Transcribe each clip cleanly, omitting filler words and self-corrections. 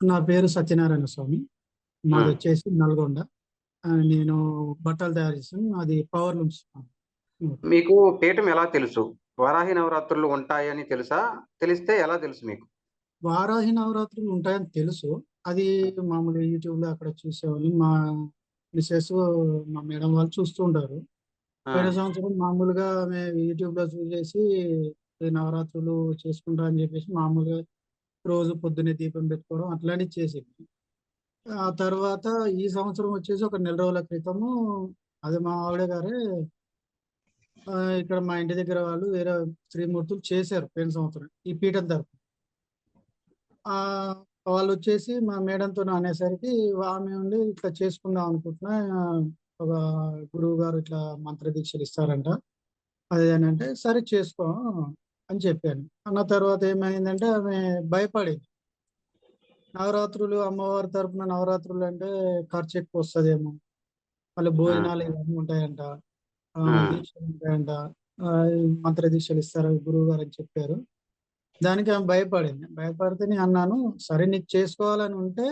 నా పేరు సత్యనారాయణ స్వామి. మాది ఉమ్. వచ్చేసి నల్గొండ. నేను బట్టలు తయారు చేస్తాను. అది పవర్ లూమ్స్. మీకు పీఠం ఎలా తెలుసు? వారాహి నవరాత్రులు ఉంటాయని తెలుసా? తెలిస్తే ఎలా తెలుసు మీకు? వారాహి నవరాత్రులు ఉంటాయని తెలుసు. అది మామూలుగా యూట్యూబ్లో అక్కడ చూసేవాళ్ళు. మా మిసెస్, మా మేడం వాళ్ళు చూస్తూ ఉంటారు. ఆ, పోయిన సంవత్సరం మామూలుగా మేము యూట్యూబ్లో చూసేసి ఈ నవరాత్రులు చేసుకుంటా అని చెప్పేసి మామూలుగా రోజు పొద్దున్నే దీపం పెట్టుకోవడం అట్లాంటివి చేసింది. ఆ తర్వాత ఈ సంవత్సరం వచ్చేసి ఒక నెల రోజుల క్రితము అది మా ఆవిడ గారే ఇక్కడ మా ఇంటి దగ్గర వాళ్ళు వేరే శ్రీమూర్తులు చేశారు పోయిన సంవత్సరం ఈ పీఠం తరపు. ఆ వాళ్ళు వచ్చేసి మా మేడంతో అనేసరికి ఆమె ఉండి ఇట్లా చేసుకుందాం అనుకుంటున్నా, ఒక గురువు గారు ఇట్లా మంత్ర దీక్షలు ఇస్తారంట, అది అని అంటే సరే చేసుకో అని చెప్పాను. అన్న తర్వాత ఏమైందంటే ఆమె భయపడేది. నవరాత్రులు అమ్మవారి తరపున నవరాత్రులు అంటే ఖర్చు ఎక్కువ వస్తుందేమో, మళ్ళీ ఉమ్, భోజనాలు ఇవన్నీ ఉంటాయంట, ఉమ్, దీక్షలు ఉంటాయంట, ఈ మంత్ర దీక్షలు ఇస్తారు గురువు గారు అని చెప్పారు. దానికి ఆమె భయపడింది. భయపడితే నేను అన్నాను, సరే నీకు చేసుకోవాలని ఉంటే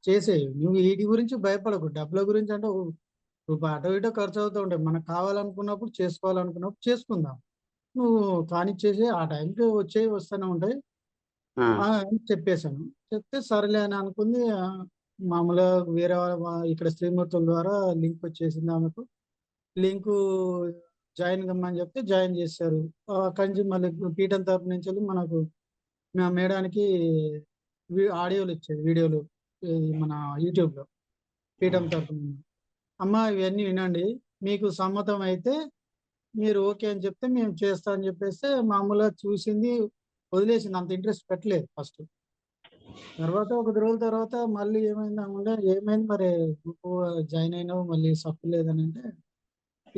చేసేయి, నువ్వు వీటి గురించి భయపడకు. డబ్బుల గురించి అంటే రూపాయి అటో ఇటో ఖర్చు అవుతూ ఉంటాయి, మనకు కావాలనుకున్నప్పుడు చేసుకోవాలనుకున్నప్పుడు చేసుకుందాం. నువ్వు కానిచ్చేసి ఆ టైంకి వచ్చేవి వస్తూనే ఉంటాయి ఉమ్, అని చెప్పేశాను. చెప్తే సరేలే అని అనుకుంది. మామూలుగా వేరే ఇక్కడ శ్రీమూర్తుల ద్వారా లింక్ వచ్చేసింది ఆమెకు. లింకు జాయిన్ కమ్మని చెప్తే జాయిన్ చేశారు. అక్కడి నుంచి మళ్ళీ పీఠం తరపు నుంచి వెళ్ళి మనకు మా మేడానికి ఆడియోలు ఇచ్చేది, వీడియోలు మన యూట్యూబ్లో పీఠం తరపున. అమ్మ ఇవన్నీ వినండి, మీకు సమ్మతం అయితే మీరు ఓకే అని చెప్తే మేము చేస్తా అని చెప్పేస్తే మామూలుగా చూసింది, వదిలేసింది. అంత ఇంట్రెస్ట్ పెట్టలేదు ఫస్ట్. తర్వాత ఒక రోజుల తర్వాత మళ్ళీ ఏమైంది అంటే, ఏమైంది మరి నువ్వు జాయిన్ అయినావు మళ్ళీ సప్పు లేదని అంటే,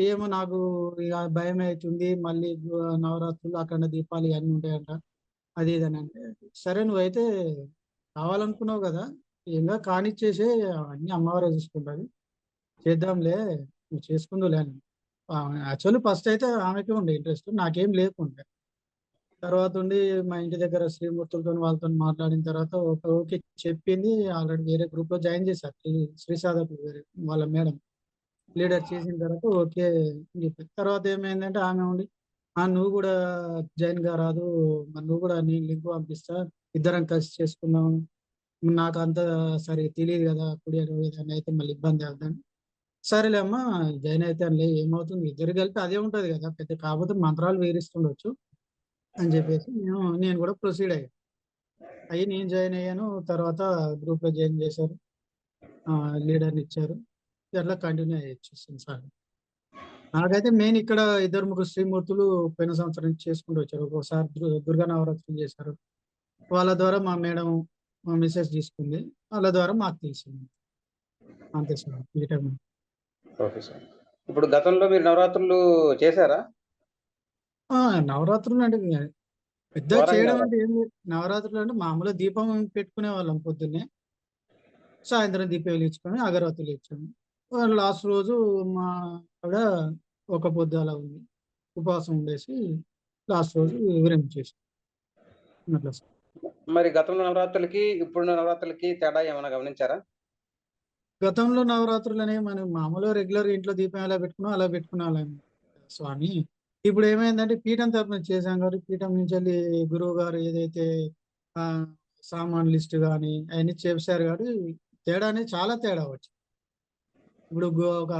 ఏమో నాకు ఇక భయం అవుతుంది, మళ్ళీ నవరాత్రులు అఖండ దీపాలు ఇవన్నీ ఉంటాయంట, అది ఇది అని అంటే, సరే నువ్వైతే కావాలనుకున్నావు కదా, ఏంగా కానిచ్చేసి అన్ని అమ్మవారే చూసుకుంటుంది, చేద్దాంలే, నువ్వు చేసుకుందులే అని. యాక్చువల్లీ ఫస్ట్ అయితే ఆమెకే ఉండే ఇంట్రెస్ట్, నాకేం లేకుండే. తర్వాత ఉండి మా ఇంటి దగ్గర శ్రీమూర్తులతో వాళ్ళతో మాట్లాడిన తర్వాత ఓకే చెప్పింది. ఆల్రెడీ వేరే గ్రూప్లో జాయిన్ చేశారు, శ్రీ సాధకులు వేరే వాళ్ళ మేడం లీడర్ చేసిన తర్వాత ఓకే అని చెప్పారు. తర్వాత ఏమైందంటే ఆమె ఉండి, నువ్వు కూడా జాయిన్ గా రాదు, మరి నువ్వు కూడా నేను లింక్ పంపిస్తా, ఇద్దరం కలిసి చేసుకుందాం, నాకు అంత సరే తెలియదు కదా, కుడి ఏదైనా అయితే మళ్ళీ ఇబ్బంది అవుతాను. సరేలే అమ్మా జాయిన్ అయితే లే, ఏమవుతుంది, ఇద్దరు కలిపి అదే ఉంటది కదా పెద్ద, కాకపోతే మంత్రాలు వేరిస్తుండొచ్చు అని చెప్పేసి నేను కూడా ప్రొసీడ్ అయ్యాను. నేను జాయిన్ అయ్యాను. తర్వాత గ్రూప్లో జాయిన్ చేశారు, లీడర్ని ఇచ్చారు, అట్లా కంటిన్యూ అయ్యొచ్చు సార్. నాకైతే మెయిన్ ఇక్కడ ఇద్దరు ముగ్గురు శ్రీమూర్తులు పోయిన సంవత్సరం నుంచి చేసుకుంటూ వచ్చారు. ఒక్కోసారి దుర్గా నవరాత్రులు చేశారు. వాళ్ళ ద్వారా మా మేడం, మా మిసెస్ తీసుకుంది, వాళ్ళ ద్వారా మాకు తెలిసింది. అంతే సార్ ఈ టైం. Okay sir. ఇప్పుడు గతంలో మీరు నవరాత్రులు చేశారా? నవరాత్రులు అంటే పెద్ద వారాహి చేయడం అంటే నవరాత్రులు. ఏం లేదు. నవరాత్రులు అంటే మామూలుగా దీపం పెట్టుకునే వాళ్ళం పొద్దున్నే, సాయంత్రం దీపం వెలిగించుకొని అగరవత్తులు ఇచ్చాము. లాస్ట్ రోజు మా ఆవిడ ఒక పొద్దు అలా ఉంది, ఉపవాసం ఉండేసి లాస్ట్ రోజు విరమించేసి అట్లా సార్. మరి గతంలో నవరాత్రులకి ఇప్పుడు నవరాత్రులకి తేడా ఏమైనా గమనించారా? గతంలో నవరాత్రులు అనేవి మనం మామూలుగా రెగ్యులర్ ఇంట్లో దీపం ఎలా పెట్టుకున్నాం అలా పెట్టుకునే వాళ్ళం స్వామి. ఇప్పుడు ఏమైందంటే పీఠం తరపున చేశాం కాబట్టి, పీఠం నుంచి వెళ్ళి గురువు గారు ఏదైతే ఆ సామాన్ లిస్ట్ కానీ అవన్నీ చేశారు కాబట్టి తేడా అనేది చాలా తేడా వచ్చింది. ఇప్పుడు ఒక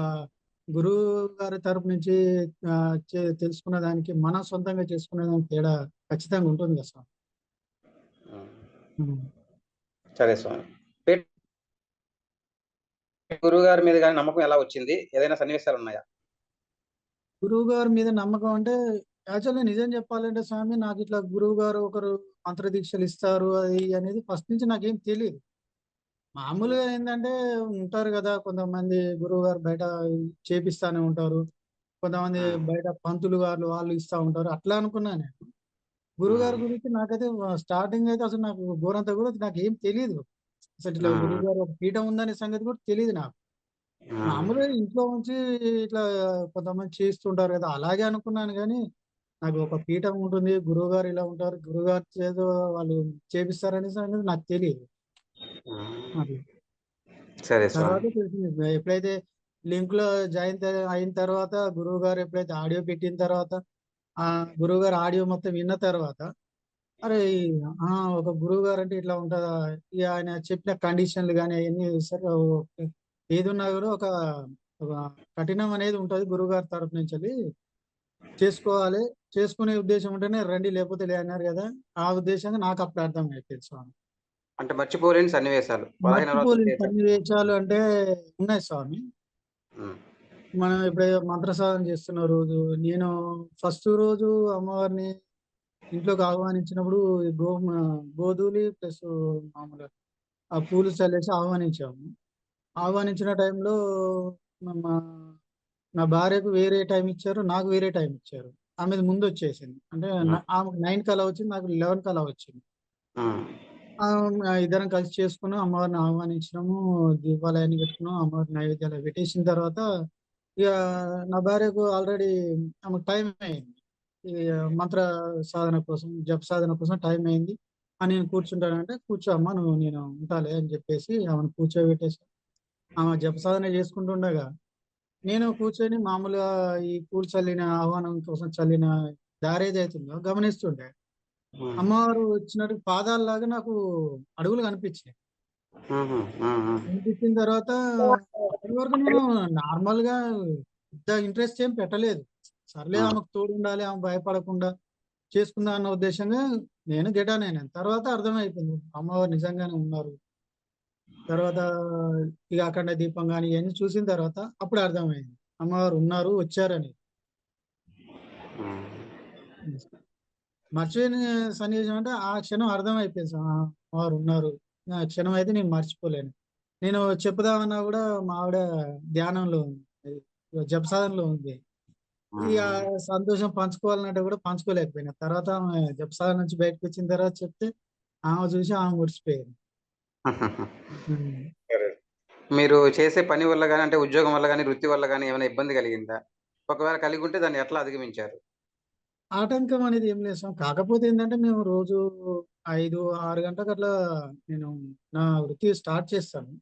గురువు గారి తరపు నుంచి తెలుసుకున్న దానికి మనం సొంతంగా చేసుకునే దానికి తేడా ఖచ్చితంగా ఉంటుంది కదా సార్. ఉమ్. ఉమ్. సరే స్వామి. గురువు గారి మీద గాని నమ్మకం ఎలా వచ్చింది? ఏదైనా సన్నివేశాలు ఉన్నాయా? గురువు గారి మీద నమ్మకం అంటే, యాక్చువల్లీ నిజం చెప్పాలంటే స్వామి, నాకు ఇట్లా గురువు గారు ఒకరు మంత్ర దీక్షలు ఇస్తారు అది అనేది ఫస్ట్ నుంచి నాకేం తెలియదు. మామూలుగా ఏంటంటే ఉంటారు కదా కొంతమంది గురువు గారు బయట చేపిస్తానే ఉంటారు, కొంతమంది ఉమ్, బయట పంతులు గారు వాళ్ళు ఇస్తా ఉంటారు, అట్లా అనుకున్నా నేను. గురువుగారి హ్మ్. గురించి నాకైతే స్టార్టింగ్ అయితే అసలు నాకు ఘోరంతా కూడా నాకేం తెలీదు. అసలు ఇట్లా హ్మ్. గురువుగారు ఒక పీఠం ఉందనే సంగతి కూడా తెలీదు నాకు. హ్మ్. మామూలుగా ఇంట్లో ఉంచి ఇట్లా కొంతమంది చేస్తుంటారు కదా! అలాగే అనుకున్నాను గానీ, నాకు ఒక పీఠం ఉంటుంది. గురువుగారు ఇలా ఉంటారు. గురువుగారి చేత వాళ్ళు చేపిస్తారనే సంగతి నాకు తెలీదు. హ్మ్. అది. సరే స్వామి. తర్వాత తెలిసింది. ఎప్పుడైతే లింక్‌లో అయిన తర్వాత గురువుగారు ఎప్పుడైతే ఆడియో పెట్టిన తర్వాత, గురువుగారు ఆడియో మొత్తం విన్న తర్వాత, అరే! ఆ! ఒక గురువుగారంటే ఇట్లా ఉంటదా? ఇగ ఆయన చెప్పిన కండిషన్‌లు గాని అయన్నీ సరే ఓకే. ఏదున్నా కూడా ఒక కఠినం అనేది ఉంటది గురువుగారి తరపు నుంచెల్లి. చేసుకోవాలి. చేసుకునే ఉద్దేశ్యం ఉంటేనే రండి లేకపోతే లే అన్నారు గదా! ఆ ఉద్దేశంగా నాకప్పుడు అర్థమైపోయింది స్వామి. అంటే మర్చిపోలేని సన్నివేశాలు. వరాహి నవరాత్రులు మర్చిపోలేని చేశారు. సన్నివేశాలు అంటే ఉన్నాయి స్వామి. హ్మ్. మనం ఎప్పుడైతే మంత్రసాధన చేస్తున్న రోజు, నేను ఫస్ట్ రోజు అమ్మవారిని ఇంట్లోకి ఆహ్వానించినప్పుడు ఈ గోధూళి ప్లస్ మామూలుగా ఆ పూలు చల్లేసి ఆహ్వానించాము. ఆహ్వానించిన టైంలో మా నా భార్యకు వేరే టైం ఇచ్చారు. నాకు వేరే టైం ఇచ్చారు. ఆమెది ముందొచ్చేసింది. అంటే హ్మ్. ఆమెకు 9కి అలా వచ్చింది. నాకు 11కి అలా వచ్చింది. హ్మ్. ఇద్దరం కలిసి చేసుకున్నాం. అమ్మవారిని ఆహ్వానించినాము. దీపాలయన్నీ పెట్టుకున్నాం. అమ్మవారికి నైవేద్యాలు అవి పెట్టేసిన తర్వాత, ఇగ నా భార్యకు ఆల్రెడీ ఆమెకు టైం అయింది. ఈ మంత్ర సాధన కోసం, జప సాధన కోసం టైం అయింది. నేను కూర్చుంటానంటే, "కూర్చో అమ్మ నేను ఉంటాలే" అని చెప్పేసి ఆమెను కూర్చోబెట్టేసి, ఆమె జప సాధన చేసుకుంటుండగా, నేను కూర్చొని మామూలుగా ఈ పూలు చల్లిన ఆహ్వానం కోసం చల్లిన దారేదైతుందో గమనిస్తుండే. హ్మ్. అమ్మవారు వచ్చినట్టు పాదాల్లాగా నాకు అడుగులు కనిపించినాయి. హుహు. హ్మ్. హ్మ్. కనిపించిన తర్వాత అప్పటి వరకు నేను నార్మల్‌గా పెద్ద ఇంట్రెస్ట్ ఏం పెట్టలేదు. సర్లే హ్మ్. ఆమెకు తోడుండాలి, ఆమె భయపడకుండా చేసుకుందాం అన్న ఉద్దేశంగా నేను గెటాన్ అయినాను. తర్వాత అర్థమైపోయింది. అమ్మవారు నిజంగానే ఉన్నారు. తర్వాత ఇగ అఖండ దీపం గాని ఇయన్నీ చూసిన తర్వాత అప్పుడు అర్థమైంది. అమ్మవారు ఉన్నారు, వచ్చారని. హ్మ్. మర్చిపోయిన సన్నివేశం అంటే ఆ క్షణం అర్థమైపోయింది. వారున్నారు. ఆ క్షణం అయితే నేను మర్చిపోలేను. నేను చెప్పుదామన్నా గూడా మా ఆవిడ ధ్యానంలో ఉంది. జపసాధనలో ఉంది. ఇగ హ్మ్. సంతోషం పంచుకోవాలనంటే గూడా పంచుకోలేకపోయినా. తర్వాత ఆమె జపసాధన నుంచి బయటకొచ్చిన తర్వాత చెప్తే ఆమె చూసి ఆమె మురిసిపోయింది. హ్మ్. సరే. మీరు చేసే పని వల్ల గాని, అంటే ఉద్యోగం వల్ల గాని, వృత్తి వల్ల గాని ఏమైనా ఇబ్బంది కలిగిందా? ఒకవేళ కలిగుంటే దాన్ని ఎట్లా అధిగమించారు? ఆటంకం అనేది ఏం లేదు సార్. కాకపోతే ఏందంటే మేము రోజు 5, 6 గంటలకు అట్లా నేను నా వృత్తి స్టార్ట్ చేస్తాను.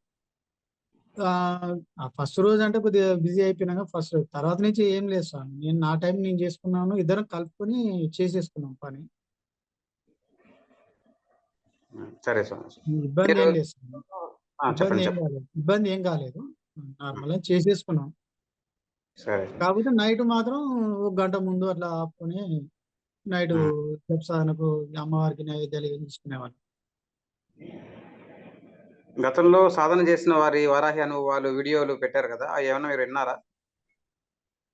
ఆ ఫస్ట్ రోజంటే కొద్దిగా బిజీ అయిపోయినాక ఫస్ట్ తర్వాత నుంచి ఏం లేదు స్వామి. నేను నా టైం నేను చేసుకున్నాను. ఇద్దరం కలుపుకొని చేసేసుకున్నాం పని. హ్మ్. సరే స్వామి. మీరు ఇబ్బందేం లేదు స్వామి. చెప్పండి. ఇబ్బందేం చెప్పండి. కాలేదు. ఇబ్బందేం కాలేదు. హ్మ్. నార్మల్‌గా చేసేసుకున్నాం. సరే స్వామి. కాకపోతే నైట్ మాత్రం ఒక గంట ముందు అట్లా ఆపుకొని నైటు హ్మ్. సాధనకు అమ్మవారికి నైవేద్యాలు ఏం తీసుకునేవాళ్ళం. గతంలో సాధన చేసిన వారి వారాహి అనుభవాలు, వీడియోలు పెట్టారు కదా! అయేమన్నా మీరు విన్నారా?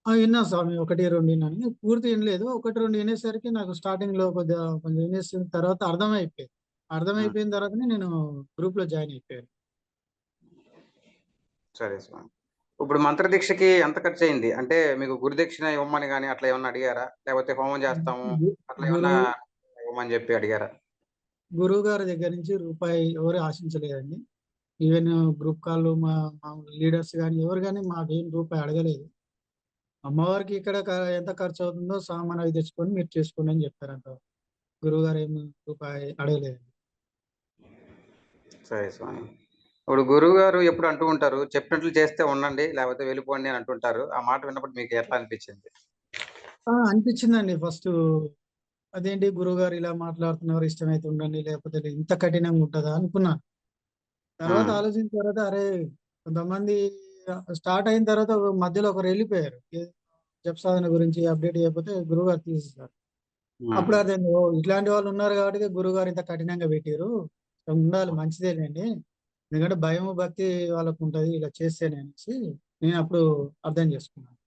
ఇన్నాను స్వామి. 1, 2 ఇన్నాను. పూర్తి ఇనలేదు. 1, 2 ఇనేసరికి నాకు స్టార్టింగ్‌లో కొద్దిగా కొంచెం ఇనేసిన తర్వాత అర్థమైపోయింది. హ్మ్. అర్థమైపోయిన తర్వాతనే నేను గ్రూప్‌లో జాయిన్ అయిపోయాను. సరే స్వామి. ఇప్పుడు మంత్రదీక్షకి ఎంత ఖర్చయింది? అంటే మీకు గురుదక్షిణ ఇవ్వమని గాని అట్లా ఏమన్నా అడిగారా? లేకపోతే హోమం చేస్తాము గు అట్లా ఏమన్నా గురువు ఇవ్వమని జెప్పి అడిగారా? గురువుగారి దగ్గర నుంచి రూపాయి ఎవరు ఆశించలేదండి. ఈవెన్ గ్రూప్ కాల్‌లో మామూలు లీడర్స్ గాని, ఎవరు గాని మాకేం రూపాయి అడగలేదు. అమ్మవారికి ఇక్కడ ఎంత ఖర్చవుతుందో సామాను అవి తెచ్చుకొని మీరు చేసుకోండి అని చెప్పారంట. గురువుగారు ఏమి రూపాయి అడగలేదు. సరే స్వామి. ఇప్పుడు గురువుగారు ఎప్పుడు అంటూ ఉంటారు, చెప్పినట్లు చేస్తే ఉండండి, లేకపోతే వెళ్ళిపోండి అని అంటుంటారు. ఆ మాట విన్నప్పుడు మీకు ఎట్లా అనిపించింది? అనిపించిందండి ఫస్టు. అదేంటి గురువుగారు ఇలా మాట్లాడుతున్నారు, ఇష్టమైతే ఉండండి, లేకపోతే ఇంత కఠినంగా ఉంటదా అనుకున్నాను. తర్వాత హ్మ్. ఆలోచించిన తర్వాత అరే! కొంతమంది స్టార్ట్ అయిన తర్వాత మధ్యలో ఒకరు ఎళ్ళిపోయారు. జప సాధన గురించి అప్డేట్ చేయకపోతే గురువుగారు తీసేసారు. హ్మ్. అప్పుడు అర్థమైంది. ఓహ్! ఇట్లాంటి వాళ్ళు ఉన్నారు కాబట్టికే గురువుగారు ఇంత కఠినంగా పెట్టిర్రు. ఉండాలి మంచిదేలెండి. ఎందుకంటే భయము, భక్తి వాళ్ళకుంటది ఇలా చేస్తేనే అనేసి నేనప్పుడు అర్థం చేసుకున్నాను.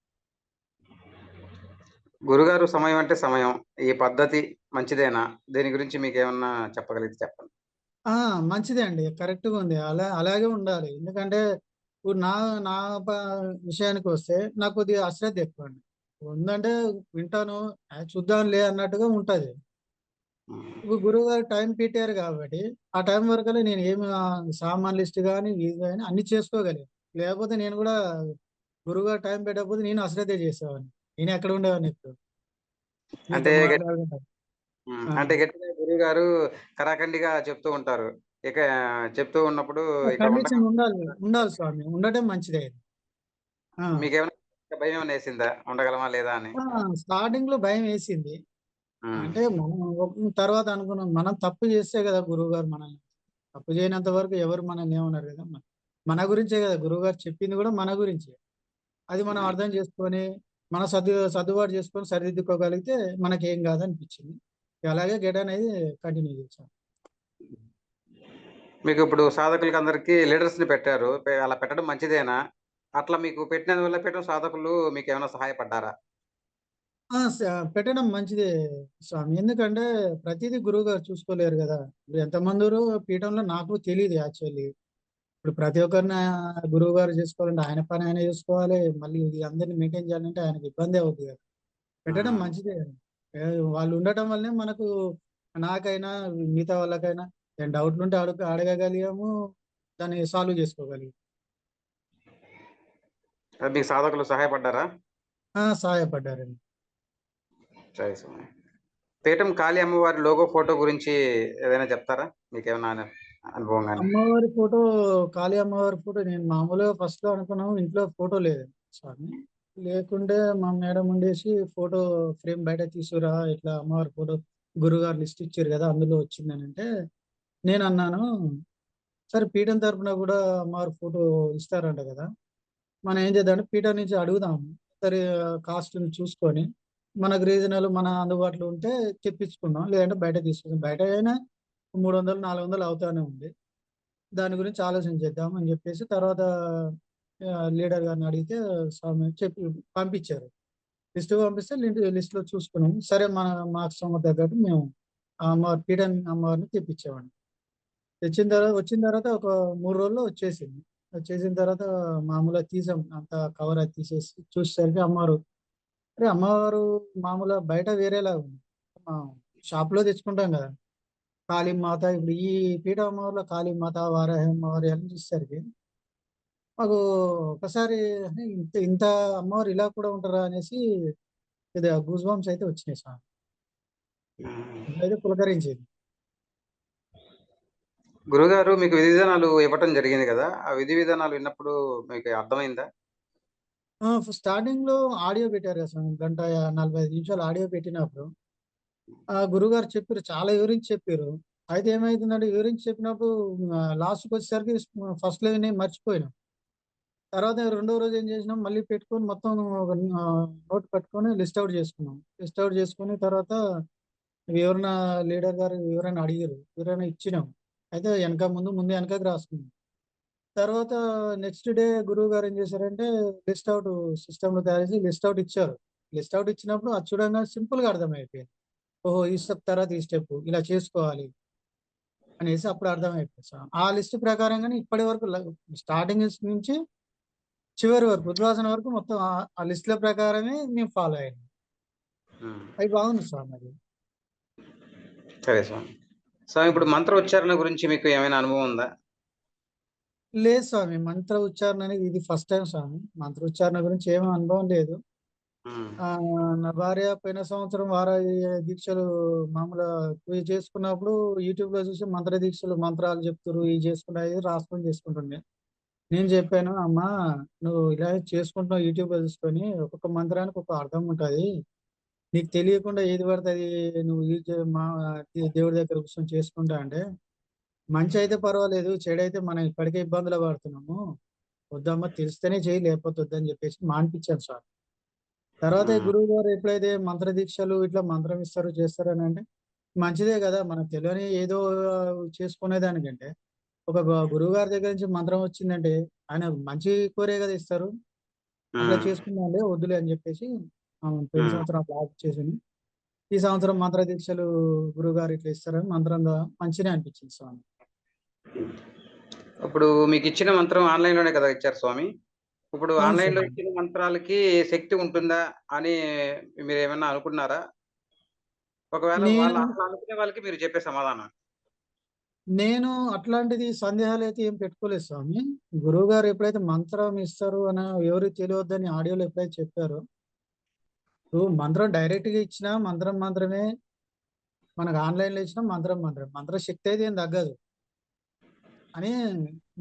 గురుగారు సమయం అంటే సమయం. ఈ పద్ధతి మంచిదేనా? దీని గురించి మీకేమన్నా చెప్పగలిగితే చెప్పండి. ఆ! మంచిదే అండి. కరెక్ట్‌గా ఉంది. అలాగే ఉండాలి. ఎందుకంటే ఇప్పుడు నా నా ప విషయానికొస్తే నాకు కొద్దిగా అశ్రద్ధ ఎక్కువండి. ఉందంటే వింటాను. చూద్దాంలే అన్నట్టుగా ఉంటది. హ్మ్. ఇప్పుడు గురువుగారు టైం పెట్టారు కాబట్టి, ఆ టైం వరకల్లా నేను ఏమి సామాన్ లిస్ట్ గాని, ఇవి గాని అన్నీ చేసుకోగలిగాను. లేకపోతే నేను గూడా గురువుగారు టైం పెట్టకపోతే నేను అశ్రద్ధ చేసేవాడిని. నేను ఎక్కడ ఉండేవాడిని ఇప్పుడు మీతో అంటే మాట్లాడుకుంటా. ఆ! అంటే గట్టిగా గురువుగారు కరాకండిగా చెప్తూ ఉంటారు. ఇక చెప్తూ ఉన్నప్పుడు ఆ ఇక్కడ కండిషన్ ఉండకూడదు. ఉండాలి. ఉండాలి స్వామి. ఉండటం మంచిదే. ఆ! మీకేమైనా భయమేమన్నా ఉండగలమా లేదా అని? ఆ! స్టార్టింగ్‌లో భయమేసింది. హ్మ్. అంటే మనం తర్వాత అనుకున్నాం. మనం తప్పు చేస్తే కదా గురువుగారు మనల్ని తప్పు చేయనంత వరకు ఎవరు మనల్ని ఏమనరు కదా! మన గురించే కదా గురువుగారు చెప్పింది కూడా మన గురించే. అది మనం హ్మ్. అర్థం చేసుకొని, మన సర్దుబాటు చేసుకొని సరిదిద్దుకోగలిగితే మనకేం కాదనిపించింది. అలాగే గెట్ అనేది కంటిన్యూ చేశాను. మీకిప్పుడు సాధకులకందరికి లీడర్స్‌ని పెట్టారు. అలా పెట్టడం మంచిదేనా? అట్లా మీకు పెట్టడం సాధకులు మీకేమైనా సహాయపడ్డారా? ఆ! పెట్టడం మంచిదే స్వామి. ఎందుకంటే ప్రతీదీ గురువుగారు చూసుకోలేరు గదా! ఇప్పుడు ఎంతమందురో పీఠంలో నాకు తెలీదు యాక్చువల్లీ. ఇప్పుడు ప్రతి ఒక్కరిని గురువుగారు చేసుకోవాలంటే ఆయన పని ఆయన చూసుకోవాలి. మళ్ళీ ఇది అందరిని మెయింటైన్ చేయాలంటే ఆయనకి ఇబ్బందే అవుద్ది గదా! పెట్టడం హ్మ్. మంచిదే. వాళ్ళు ఉండటం వల్లనే మనకు నాకైనా, మిగతా వాళ్ళకైనా ఏమైనా డౌట్లుంటే అడగగలిగాము. దాన్ని సాల్వ్ చేసుకోగలిగాం. మీకు సాధకులు సహాయపడ్డారా? ఆ! సహాయపడ్డారండి. సరే స్వామి. పీఠం కాళీ అమ్మవారి లోగో ఫోటో గురించి ఏదైనా చెప్తారా? మీకేమన్నా అనుభవం గాని? అమ్మవారి ఫోటో, కాళీ అమ్మవారి ఫోటో నేను మామూలుగా ఫస్ట్‌లో అనుకున్నాము ఇంట్లో ఫోటో లేదు స్వామి. లేకుంటే మా మేడం ఉండేసి ఫోటో ఫ్రేమ్ బయట తీసుకురా ఇట్లా అమ్మవారి ఫోటో గురువుగారు లిస్ట్ ఇచ్చారు గదా! అందులో వచ్చిందనంటే నేనన్నాను, సరే పీఠం తరపున గూడా అమ్మవారి ఫోటో ఇస్తారంట గదా! మనం ఏం చేద్దామంటే పీఠం నుంచి అడుగుదాం. సరే కాస్ట్‌ని చూసుకొని మనకు రీజనల్ మన అందుబాటులో ఉంటే తెప్పించుకుందాం. లేదంటే బయట తీసుకుందాం. బయట అయినా 300, 400 అవుతానే ఉంది. దాని గురించి ఆలోచన చేద్దాం అని జెప్పేసి తర్వాత లీడర్ గారిని అడిగితే స్వామి చెప్పి పంపించారు. లిస్ట్ పంపిస్తే లిస్ట్‌లో చూసుకున్నాం. సరే మన మార్క్స్ తగ్గట్టు మేము ఆ అమ్మవారి పీఠం అమ్మవారిని తెప్పించామండి. వచ్చిన తర్వాత ఒక 3 రోజుల్లో వచ్చేసింది. వచ్చేసిన తర్వాత మామూలుగా తీసాం. అంతా కవర్ అది తీసేసి చూసేసరికి అమ్మవారు అమ్మవారు మామూలుగా బయట వేరేలాగా ఉంది. మనం షాప్‌లో తెచ్చుకుంటాం గదా! కాళీమాత ఇప్పుడు ఈ పీఠ అమ్మవారిలో కాళీమాత, వారాహి అమ్మవారు ఇయన్నీ చూసేసరికి మాకు ఒకసారి ఇంత ఇంత అమ్మవారు ఇలా కూడా ఉంటారా అనేసి కొద్దిగా గూస్ బంప్స్ అయితే వచ్చినాయి సార్. హ్మ్. అట్లయితే పులకరించింది. గురువుగారు మీకు విధి విధానాలు ఇవ్వటం జరిగింది గదా! ఆ విధి విధానాలు విన్నప్పుడు మీకు అర్థమైందా? స్టార్టింగ్‌లో ఆడియో పెట్టారు కదా సార్. గంట 45 నిమిషాలు ఆడియో పెట్టినప్పుడు గురువుగారు చెప్పిర్రు. చాలా వివరించి చెప్పిర్రు. అయితే ఏమైతుందంటే వివరించి చెప్పినప్పుడు లాస్ట్‌కొచ్చేసరికి ఫస్ట్‌లో విన్నయి మర్చిపోయినాం. తర్వాత రెండో రోజు ఏం చేసినాం మళ్ళీ పెట్టుకొని మొత్తం ఒక నోట్ పెట్టుకొని లిస్ట్ ఔట్ చేసుకున్నాం. లిస్ట్ ఔట్ చేసుకొని తర్వాత వివరణ లీడర్ గారు వివరణ అడిగిర్రు. వివరణ ఇచ్చినాం. అయితే ముందు వెనకకి రాసుకున్నాం. తర్వాత నెక్స్ట్ డే గురువుగారు ఏం చేశారంటే లిస్ట్ ఔట్ సిస్టమ్‌లో తయారు చేసి లిస్ట్ ఔట్ ఇచ్చారు. లిస్ట్ ఔట్ ఇచ్చినప్పుడు అది చూడంగానే సింపుల్‌గా అర్థమైపోయింది. ఓహో! ఈ స్టెప్ తర్వాత ఈ స్టెప్ ఇలా చేసుకోవాలి అనేసి అప్పుడు అర్థమైపోయింది సార్. ఆ లిస్ట్ ప్రకారంగానే ఇప్పటి వరకు స్టార్టింగ్ నుంచి చివరి వరకు ఉద్వాసన వరకు మొత్తం ఆ లిస్ట్‌ల ప్రకారమే మేము ఫాలో అయ్యాం. హ్మ్. అయి బాగుంది సార్ మరి. సరే స్వామి. స్వామి ఇప్పుడు మంత్రోచ్చారణ గురించి మీకు ఏమైనా అనుభవం ఉందా? లేదు స్వామి. మంత్ర ఉచ్చారణ అనేది ఇది ఫస్ట్ టైమ్ స్వామి. మంత్ర ఉచ్చారణ గురించి ఏమి అనుభవం లేదు. హ్మ్. నా భార్య పోయిన సంవత్సరం వారాహి దీక్షలు మామూలుగా ఇవి చేసుకున్నప్పుడు యూట్యూబ్‌లో చూసి మంత్ర దీక్షలు మంత్రాలు చెప్తుర్రు. ఇవి చేసుకుంటా అది రాసుకొని చేసుకుంటుండే. నేను చెప్పాను, "అమ్మా నువ్వు ఇలా చేసుకుంటున్నావు యూట్యూబ్‌లో చూసుకొని ఒక్కొక్క మంత్రానికి ఒక అర్థం ఉంటది. నీకు తెలియకుండా ఏది పడితే అది నువ్వు యూజ్ చే మా దేవుడి దగ్గర కూర్చొని చేసుకుంటా అంటే, మంచయితే పర్వాలేదు. చెడైతే మనం ఇప్పటికే ఇబ్బందులు పడుతున్నాము. వద్దమ్మా తెలిస్తేనే చెయ్యి లేకపోతే వద్దని" చెప్పేసి మానిపించాను సార్. తర్వాత ఈ హ్మ్. గురువుగారు ఎప్పుడైతే మంత్ర దీక్షలు ఇట్లా మంత్రం ఇస్తారు, చేస్తారనంటే మంచిదే గదా! మనకు తెలియని ఏదో చేసుకునే దానికంటే, ఒక గురువుగారి దగ్గర నుంచి మంత్రం వచ్చిందంటే, ఆయన మంచి కోరే గదా ఇస్తారు. అట్లా హ్మ్. చేసుకుందాంలే వద్దులే అని జెప్పేసి పోయిన హ్మ్. సంవత్సరం అట్లా ఆపిచ్చేసాను. ఈ సంవత్సరం మంత్ర దీక్షలు గురువుగారు ఇట్లా ఇస్తారని మంత్రంగా మంచినే అనిపించింది స్వామి. ఇప్పుడు మీకిచ్చిన మంత్రం ఆన్‌లైన్‌లోనే కదా ఇచ్చారు స్వామి. ఇప్పుడు అవును ఆన్‌లైన్‌లో స్వామి. ఇచ్చిన మంత్రాలకి శక్తి ఉంటుందా అని మీరేమన్నా అనుకున్నారా? ఒకవేళ వాళ్ళు నేను అట్లా అనుకునే వాళ్ళకి మీరు చెప్పే సమాధానం. నేను అట్లాంటిది సందేహాలైతే ఏం పెట్టుకోలేదు స్వామి. గురువుగారు ఎప్పుడైతే మంత్రం ఇస్తారు అని ఎవరికీ తెలియొద్దని ఆడియోలో ఎప్పుడైతే చెప్పారో, ఇప్పుడు మంత్రం డైరెక్ట్‌గా ఇచ్చినా మంత్రం మంత్రమే. మనకు ఆన్‌లైన్‌లో ఇచ్చినా మంత్రం మంత్రమే. మంత్ర శక్తి అయితే ఏం తగ్గదు అని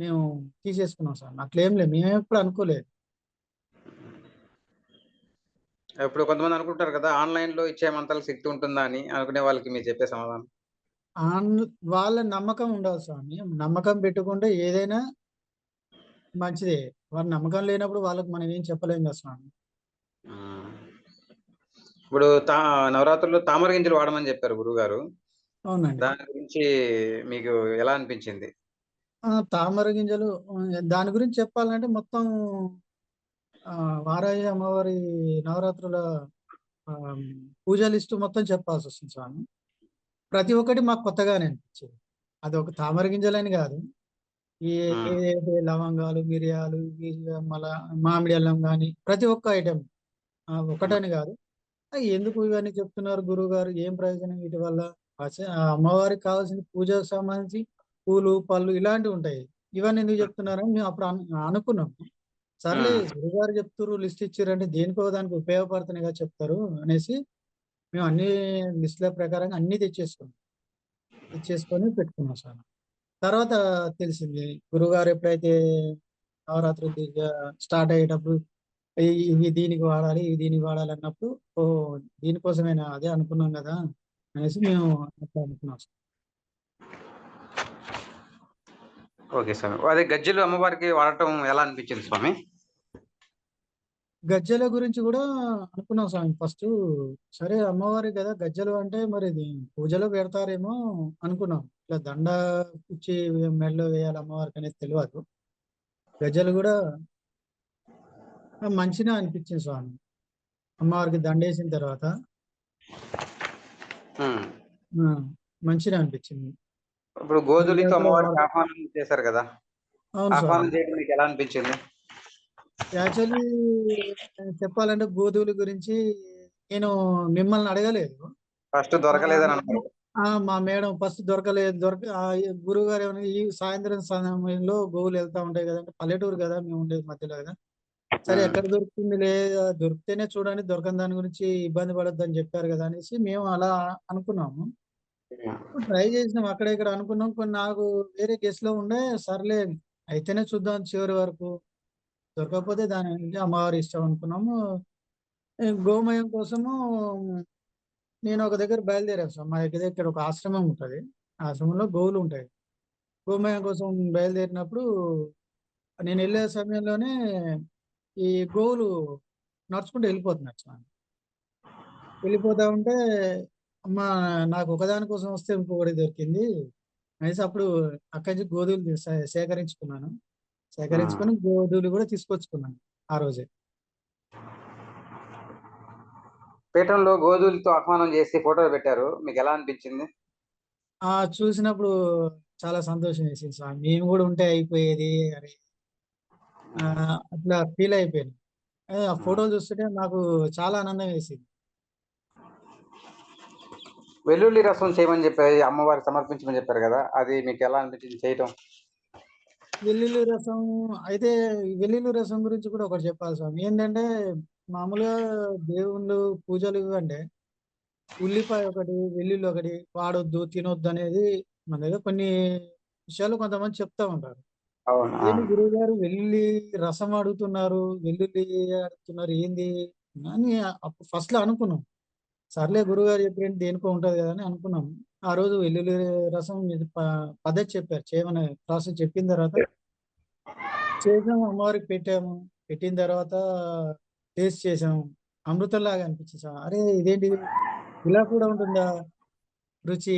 మేము తీసేసుకున్నాం స్వామి. అట్లేం లేదు. మేమెప్పుడు అనుకోలేదు. ఇప్పుడు కొంతమంది అనుకుంటారు కదా! ఆన్‌లైన్‌లో ఇచ్చే మంత్రాలకు శక్తి ఉంటుందా అని అనుకునే వాళ్ళకి మీరు చెప్పే సమాధానం. ఆన్ వాళ్ళ నమ్మకం ఉండాలి స్వామి. నమ్మకం పెట్టుకుంటే ఏదైనా మంచిదే. వారు నమ్మకం లేనప్పుడు వాళ్ళకి మనం ఏం చెప్పలేం కదా స్వామి. హ్మ్. ఇప్పుడు నవరాత్రుల్లో తామర గింజలు వాడమని చెప్పారు గురువుగారు. అవునండి. దాని గురించి మీకు ఎలా అనిపించింది? తామర గింజలు దాని గురించి చెప్పాలంటే మొత్తం వారాహి అమ్మవారి నవరాత్రుల ఆహ్, పూజ లిస్ట్ మొత్తం చెప్పాల్సొస్తుంది స్వామి. ప్రతి ఒక్కటి మాకు కొత్తగానే అనిపించింది. అదొక తామర గింజలని గాదు. ఈ హ్మ్. ఏదైతే లవంగాలు, మిరియాలు, మళ్ళా మామిడి అల్లం గాని ప్రతి ఒక్క ఐటెమ్ హ్మ్. ఒకటని గాదు. ఎందుకు ఇవన్నీ చెప్తున్నారు గురువుగారు? ఏం ప్రయోజనం వీటి వల్ల? ఆ అమ్మవారికి కావాల్సిన పూజకు సంబంధించి పూలు, పళ్ళు ఇలాంటివుంటాయి. ఇవన్నీ ఎందుకు చెప్తున్నారని మేము అప్పుడు అనుకున్నాం. సర్లే హ్మ్. గురువుగారు చెప్తుర్రు, లిస్ట్ ఇచ్చిర్రంటే దేనికో దానికి ఉపయోగపడుతున్నాయి కదా చెప్తారు అనేసి మేము అన్ని లిస్ట్‌ల ప్రకారంగా అన్నీ తెచ్చేసుకున్నాం. తెచ్చేసుకొని పెట్టుకున్నాం సార్. తర్వాత తెలిసింది గురువుగారు ఎప్పుడైతే నవరాత్రులు స్టార్ట్ అయ్యేటప్పుడు ఇవి దీనికి వాడాలి, ఇవి దీనికి వాడాలి అన్నప్పుడు ఓహ్! దీనికోసమేనా అదే అనుకున్నాం గదా! అనేసి మేము అట్లా అనుకున్నాం సార్. ఓకే స్వామి. అదే గజ్జెలు అమ్మవారికి వాడటం ఎలా అనిపించింది స్వామి? గజ్జెల గురించి గూడా అనుకున్నాం స్వామి ఫస్టు. సరే అమ్మవారికి గదా! గజ్జెలు అంటే మరి ఇది పూజలో పెడతారేమో అనుకున్నాం. ఇట్లా దండ కుచ్చి మెడలో వేయాలి అమ్మవారికనేది తెలవదు. గజ్జెలు గూడా మంచినే అనిపించింది స్వామి. అమ్మవారికి దండేసిన తర్వాత హ్మ్. ఆ! మంచినే అనిపించింది. ఇప్పుడు మళ్ళీ గోధులితో అక్కడ అమ్మవారికి ఆహ్వానం చేశారు గదా! అవును స్వామి. ఆహ్వానం చేయడం మీకెలా అనిపించింది? యాక్చువల్లీ చెప్పాలంటే గోధుమల గురించి నేను మిమ్మల్ని అడగలేదు. ఫస్ట్ ఆహ్, దొరకలేదని అన్నారు. మా మేడం ఫస్ట్ దొరకలేదు. గురువుగారు ఏమన్నా ఈ సాయంత్రం సమయంలో గోవులు వెళ్తా ఉంటాయి గదండీ! పల్లెటూరు గదా! మేము ఉండేది మధ్యలో గదా! సరే హ్మ్. ఎక్కడ దొరుకుతుందిలే దొరికితేనే చూడండి దొరకని దాని గురించి ఇబ్బంది పడొద్దని చెప్పారు గదా! అనేసి మేము అలా అనుకున్నాము. హ్మ్. ట్రై చేసినాం అక్కడ ఇక్కడ అనుకున్నాం. కొన్ని నాకు వేరే గెస్‌లో ఉండే సర్లే అయితేనే చూద్దాం చివరి వరకు. దొరకకపోతే దాని నుంచి అమ్మవారి ఇష్టం అనుకున్నాము. గోమయం కోసము నేను ఒక దగ్గర బయలుదేరాను సార్. మా దగ్గర ఇక్కడ ఒక ఆశ్రమం ఉంటది. ఆ ఆశ్రమంలో గోవులుంటాయి. గోమయం కోసం బయలుదేరినప్పుడు నేనెళ్ళే సమయంలోనే ఈ గోవులు నడుచుకుంటూ వెళ్ళిపోతున్నాయి సార్. వెళ్ళిపోతా ఉంటే అమ్మ నాకు ఒకదాని కోసం వస్తే ఇంకొకటి దొరికింది. అనేసి అప్పుడు అక్కడి నుంచి గోధుమలు సేకరించుకున్నాను. హ్మ్. సేకరించుకొని గోధుమలు గూడా తీసుకొచ్చుకున్నాను ఆ రోజే. పీఠంలో గోధులతో ఆహ్వానం చేసి ఫోటో పెట్టారు. మీకెలా అనిపించింది? చూసినప్పుడు చాలా సంతోషం వేసింది స్వామి. మేము గూడా ఉంటే అయిపోయేది అని అట్లా ఫీల్ అయిపోయాను. ఆ హ్మ్. ఫోటోలు చూస్తుంటే నాకు చాలా ఆనందం వేసింది. వెల్లుల్లి రసం చేయమని అమ్మవారికి సమర్పించమని చెప్పారు గదా! అది మీకెలా అనిపించింది చేయటం? వెల్లుల్లి రసం అయితే వెల్లుల్లి రసం గురించి కూడా ఒకటి చెప్పాలి స్వామి. ఏంటంటే మామూలుగా దేవుళ్ళు పూజలు ఇవంటే ఉల్లిపాయ ఒకటి, వెల్లుల్లి ఒకటి వాడొద్దు, తినొద్దు అనేది మన దగ్గర కొన్ని విషయాలు కొంతమంది చెప్తా ఉంటారు. అవును. ఆ! ఏంది గురువుగారు వెల్లుల్లి రసం అడుగుతున్నారు, వెల్లుల్లి అడుగుతున్నారు ఏంది అని అప్పుడు ఫస్ట్‌లో అనుకున్నాం. సర్లే గురువుగారు చెప్పిర్రు దేనికో ఉంటది కదా! అని అనుకున్నాం. ఆ రోజు వెల్లుల్లి రసం ఇది పద్ధతి చెప్పారు. చేయమని ప్రాసెస్ చెప్పిన తర్వాత చేసాము అమ్మవారికి పెట్టాము. పెట్టిన తర్వాత టేస్ట్ చేసాము. అమృతంలాగా అనిపించింది. అరే! ఇదేంటిది ఇలా కూడా ఉంటుందా రుచి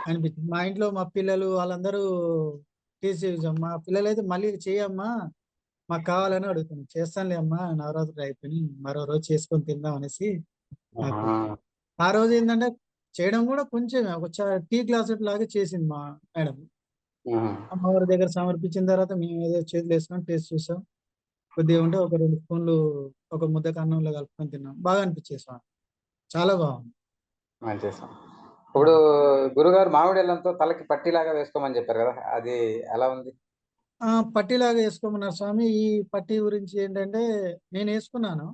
అనిపించింది. మా ఇంట్లో మా పిల్లలు వాళ్ళందరూ టేస్ట్ చేసాం. మా పిల్లలైతే మళ్ళీ చెయ్యమ్మా మాకు కావాలని అడుగుతున్నారు. చేస్తానులే అమ్మా నవరాత్రులు అయిపోయినయి. మరో రోజు చేసుకొని తిందాం అనేసి నాకు ఆహా! ఆ రోజేందంటే చేయడం గూడా కొంచెమే ఒక టీ గ్లాసెడ్ లాగా చేసింది మా మేడం. హుహు. అమ్మవారి దగ్గర సమర్పించిన తర్వాత మేమేదో చేతిలో ఏసుకొని టేస్ట్ చూసాం. కొద్దిగా ఉంటే ఒక 2 స్పూన్లు ఒక ముద్దకు అన్నంలో కలుపుకొని తిన్నాం. బాగా అనిపించేది స్వామి. చాలా బాగుంది. మంచిది స్వామి. ఇప్పుడు గురుగారు మామిడి అల్లంతో తలకి పట్టీలాగా వేసుకోమని చెప్పారు కదా! అది ఎలా ఉంది? పట్టీలాగా వేసుకోమన్నారు స్వామి. ఈ పట్టీ గురించి ఏంటంటే నేను వేసుకున్నాను.